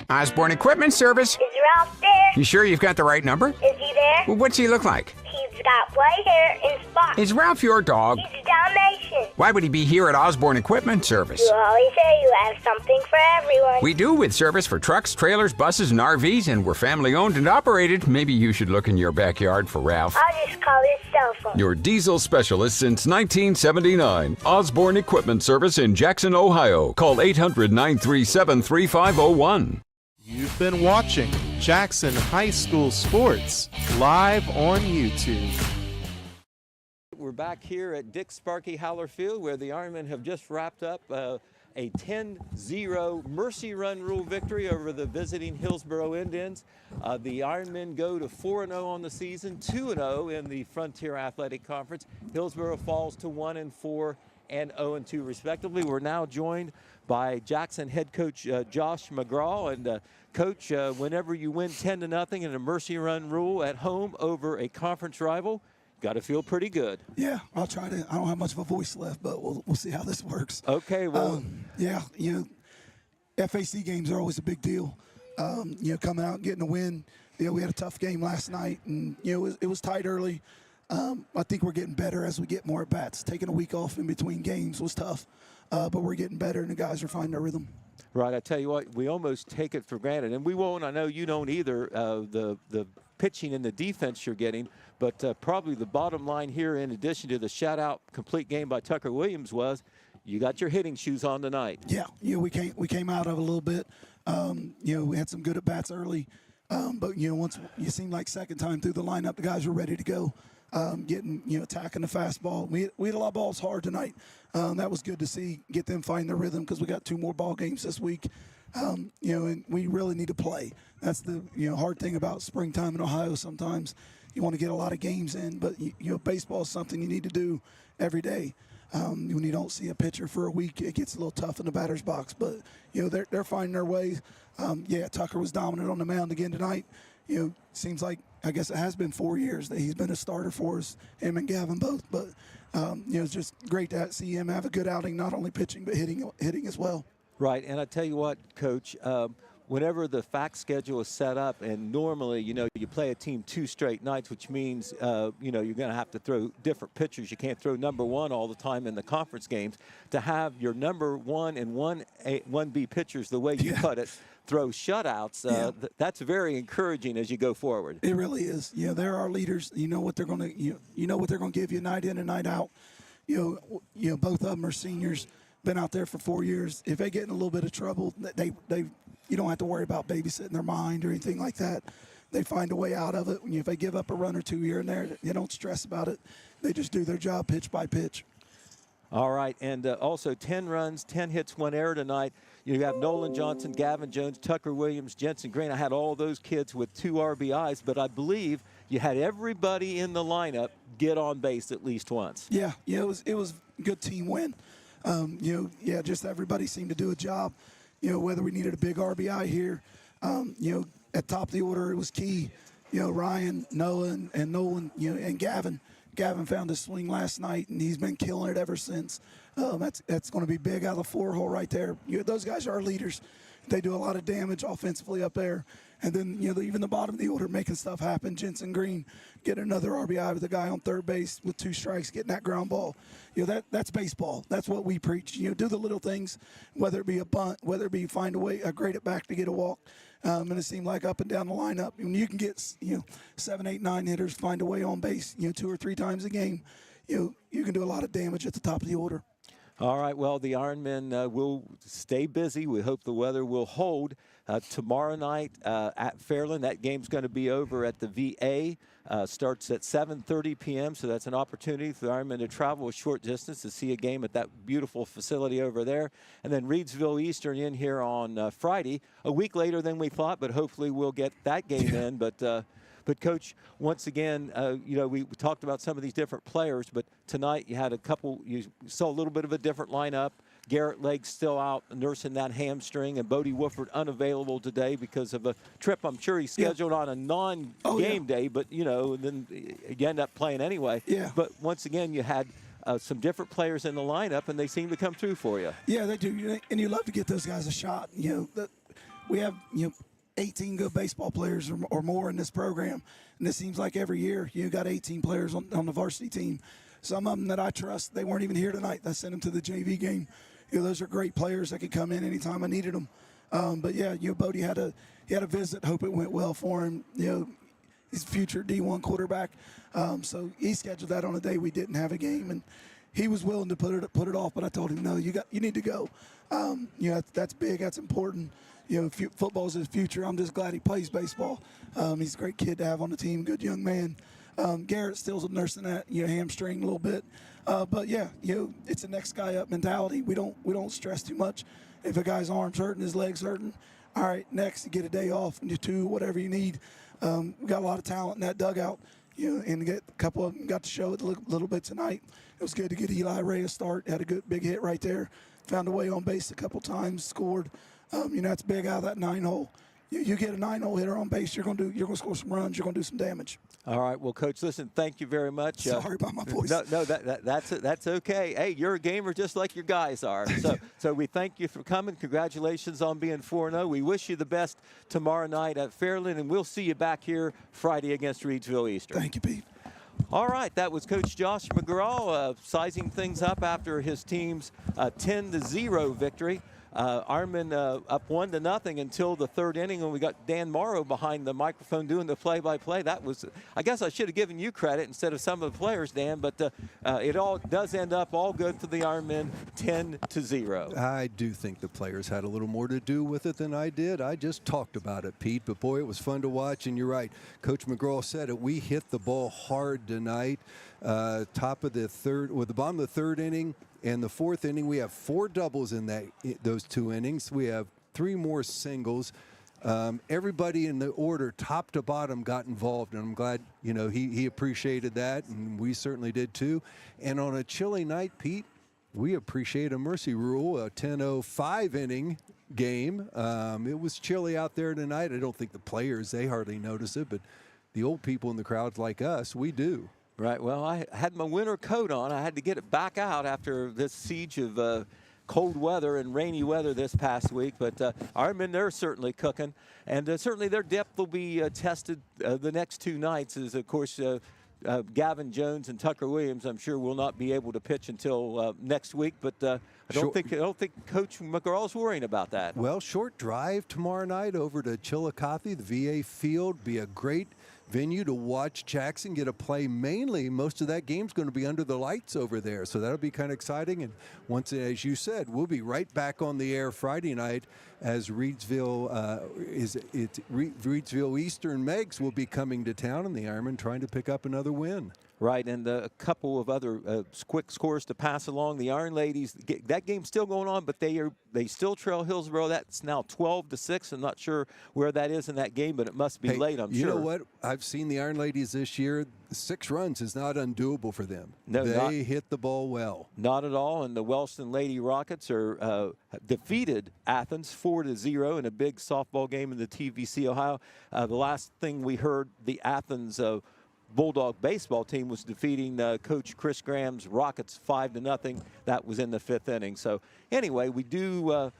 Speaker 7: Osborne Equipment Service.
Speaker 8: Is Ralph there?
Speaker 7: You sure you've got the right number?
Speaker 8: Is he there?
Speaker 7: Well, what's he look like?
Speaker 8: He's got white hair and spots.
Speaker 7: Is Ralph your dog?
Speaker 8: He's a Dalmatian.
Speaker 7: Why would he be here at Osborne Equipment Service?
Speaker 8: You always say you have something for everyone.
Speaker 7: We do, with service for trucks, trailers, buses, and RVs, and we're family owned and operated. Maybe you should look in your backyard for Ralph.
Speaker 8: I'll just call his cell phone.
Speaker 9: Your diesel specialist since 1979. Osborne Equipment Service in Jackson, Ohio. Call 800-937-3501.
Speaker 1: You've been watching Jackson High School Sports live on YouTube.
Speaker 2: We're back here at Dick Sparky Howler Field where the Ironmen have just wrapped up a 10-0 Mercy Run Rule victory over the visiting Hillsboro Indians. The Ironmen go to 4-0 on the season, 2-0 in the Frontier Athletic Conference. Hillsboro falls to 1-4 and 0-2 respectively. We're now joined by Jackson head coach Josh McGraw. And coach, whenever you win 10-0 in a Mercy Run Rule at home over a conference rival, got to feel pretty good.
Speaker 18: Yeah, I'll try to. I don't have much of a voice left, but we'll see how this works.
Speaker 2: Okay, well.
Speaker 18: Yeah, FAC games are always a big deal. Coming out and getting a win. We had a tough game last night, and, it was tight early. I think we're getting better as we get more at-bats. Taking a week off in between games was tough, but we're getting better, and the guys are finding their rhythm.
Speaker 2: Right, I tell you what, we almost take it for granted, and we won't. I know you don't either. The pitching and the defense you're getting, but probably the bottom line here, in addition to the shutout complete game by Tucker Williams, was you got your hitting shoes on tonight.
Speaker 18: Yeah, we came out of it a little bit. We had some good at bats early, but once you seemed like second time through the lineup, the guys were ready to go. Attacking the fastball. We had a lot of balls hard tonight. That was good to see, get them find their rhythm, because we got 2 more ball games this week. And we really need to play. That's the hard thing about springtime in Ohio. Sometimes you want to get a lot of games in, but baseball is something you need to do every day. When you don't see a pitcher for a week, it gets a little tough in the batter's box. But they're finding their way. Tucker was dominant on the mound again tonight. Seems like, I guess it has been 4 years that he's been a starter for us, him and Gavin both. But it's just great to see him have a good outing, not only pitching but hitting as well. Right, and I tell you what, Coach, whenever the FAC schedule is set up, and normally, you play a team 2 straight nights, which means, you're going to have to throw different pitchers. You can't throw number 1 all the time in the conference games. To have your number 1 and 1B pitchers, the way you put it, throw shutouts, that's very encouraging as you go forward. It really is. They're our leaders. You know what they're going to give you night in and night out. Both of them are seniors. Been out there for 4 years. If they get in a little bit of trouble, you don't have to worry about babysitting their mind or anything like that. They find a way out of it. If they give up a run or 2 here and there, they don't stress about it. They just do their job pitch by pitch. All right, and also 10 runs, 10 hits, 1 error tonight. You have Nolan Johnson, Gavin Jones, Tucker Williams, Jensen Green. I had all those kids with 2 RBIs, but I believe you had everybody in the lineup get on base at least once. Yeah, it was a good team win. Just everybody seemed to do a job. Whether we needed a big RBI here, at top of the order, it was key. Ryan, Noah, and Nolan, and Gavin. Gavin found his swing last night, and he's been killing it ever since. That's going to be big out of the 4-hole right there. Those guys are our leaders. They do a lot of damage offensively up there. And then, even the bottom of the order making stuff happen. Jensen Green get another RBI with a guy on third base with 2 strikes, getting that ground ball. That's baseball. That's what we preach. Do the little things, whether it be a bunt, whether it be find a great at back to get a walk. And it seemed like up and down the lineup, when you can get 7, 8, 9 hitters find a way on base 2 or 3 times a game, you can do a lot of damage at the top of the order. All right, well, the Ironmen will stay busy. We hope the weather will hold. Tomorrow night at Fairland, that game's going to be over at the VA. Starts at 7:30 p.m., so that's an opportunity for the Ironmen to travel a short distance to see a game at that beautiful facility over there. And then Reedsville Eastern in here on Friday, a week later than we thought, but hopefully we'll get that game in. But Coach, once again, we talked about some of these different players, but tonight you had you saw a little bit of a different lineup. Garrett Legg still out nursing that hamstring, and Bodie Wooford unavailable today because of a trip I'm sure he's scheduled on a non-game day, but, then you end up playing anyway. Yeah. But once again, you had some different players in the lineup, and they seem to come through for you. Yeah, they do, and you love to get those guys a shot. We have, 18 good baseball players or more in this program. And it seems like every year you got 18 players on the varsity team. Some of them that I trust, they weren't even here tonight. I sent them to the JV game. Those are great players that could come in anytime I needed them. Bodie had a visit. Hope it went well for him. He's a future D1 quarterback. So he scheduled that on a day we didn't have a game, and he was willing to put it off. But I told him, no, you need to go. That's big. That's important. Football's his future. I'm just glad he plays baseball. He's a great kid to have on the team, good young man. Garrett's still nursing that hamstring a little bit. But yeah, it's a next guy up mentality. We don't stress too much. If a guy's arm's hurting, his leg's hurting, all right, next you get a day off and you do whatever you need. We got a lot of talent in that dugout, and a couple of them got to show it a little bit tonight. It was good to get Eli Ray a start. Had a good big hit right there. Found a way on base a couple times. Scored. That's big out of that 9-hole. You get a 9-hole hitter on base, you're gonna score some runs. You're gonna do some damage.
Speaker 2: All right, well, Coach, listen, thank you very much.
Speaker 18: Sorry about my voice.
Speaker 2: No, that's okay. Hey, you're a gamer just like your guys are. So we thank you for coming. Congratulations on being 4-0. We wish you the best tomorrow night at Fairland, and we'll see you back here Friday against Reidsville Eastern.
Speaker 18: Thank you, Pete.
Speaker 2: All right, that was Coach Josh McGraw sizing things up after his team's 10-0 victory. Ironman up 1-0 until the third inning, when we got Dan Morrow behind the microphone doing the play-by-play. That was, I guess I should have given you credit instead of some of the players, Dan, but it all does end up all good for the Ironmen, 10-0.
Speaker 3: I do think the players had a little more to do with it than I did. I just talked about it, Pete, but boy, it was fun to watch, and you're right. Coach McGraw said it. We hit the ball hard tonight. Top of the third, or the bottom of the third inning. And the fourth inning, we have 4 doubles in those 2 innings. We have 3 more singles. Everybody in the order, top to bottom, got involved, and I'm glad he appreciated that, and we certainly did too. And on a chilly night, Pete, we appreciate a mercy rule, a 10:05 inning game. It was chilly out there tonight. I don't think the players, they hardly notice it, but the old people in the crowds like us, we do.
Speaker 2: Right. Well, I had my winter coat on. I had to get it back out after this siege of cold weather and rainy weather this past week. But Ironmen, they're certainly cooking. And certainly their depth will be tested the next 2 nights. As, of course, Gavin Jones and Tucker Williams, I'm sure, will not be able to pitch until next week. But I don't think Coach McGraw's worrying about that.
Speaker 3: Well, short drive tomorrow night over to Chillicothe, the VA field. Be a great venue to watch Jackson get a play. Mainly, most of that game's going to be under the lights over there, so that'll be kind of exciting. And once, as you said, we'll be right back on the air Friday night as Reidsville Eastern Megs will be coming to town, and the Ironmen trying to pick up another win.
Speaker 2: Right, and a couple of other quick scores to pass along. The Iron Ladies, that game's still going on, but they still trail Hillsboro. That's now 12-6. I'm not sure where that is in that game, but it must be late, I'm sure.
Speaker 3: You know what? I've seen the Iron Ladies this year. 6 runs is not undoable for them.
Speaker 2: No,
Speaker 3: they hit the ball well.
Speaker 2: Not at all, and the Wellston Lady Rockets are defeated Athens 4-0 in a big softball game in the TVC Ohio. The last thing we heard, the Athens Bulldog baseball team was defeating Coach Chris Graham's Rockets 5-0. That was in the 5th inning. So anyway, we do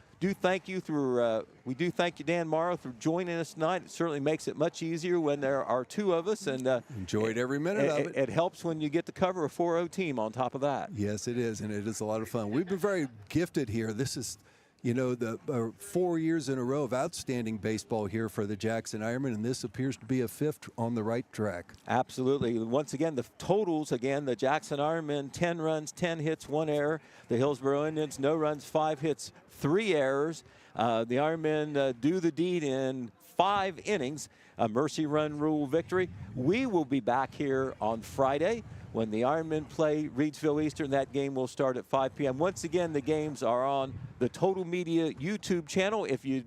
Speaker 2: thank you Dan Morrow for joining us tonight. It certainly makes it much easier when there are 2 of us, and
Speaker 3: enjoyed every minute of it.
Speaker 2: It helps when you get to cover a 4-0 team on top of that.
Speaker 3: Yes, it is, and it is a lot of fun. We've been very gifted here. This is the 4 years in a row of outstanding baseball here for the Jackson Ironmen, and this appears to be a 5th on the right track.
Speaker 2: Absolutely. Once again, the totals, the Jackson Ironmen, 10 runs, 10 hits, 1 error. The Hillsboro Indians, no runs, 5 hits, 3 errors. The Ironmen do the deed in 5 innings, a mercy run rule victory. We will be back here on Friday when the Ironmen play Reidsville Eastern. That game will start at 5 p.m. Once again, the games are on the Total Media YouTube channel. If you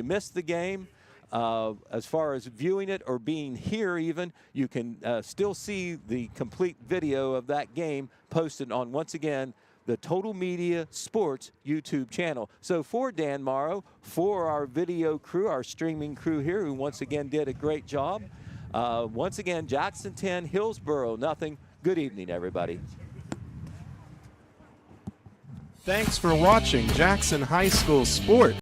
Speaker 2: missed the game, as far as viewing it or being here even, you can still see the complete video of that game posted on, once again, the Total Media Sports YouTube channel. So for Dan Morrow, for our video crew, our streaming crew here, who once again did a great job, once again, Jackson 10, Hillsboro nothing. Good evening, everybody.
Speaker 1: Thanks for watching Jackson High School Sports.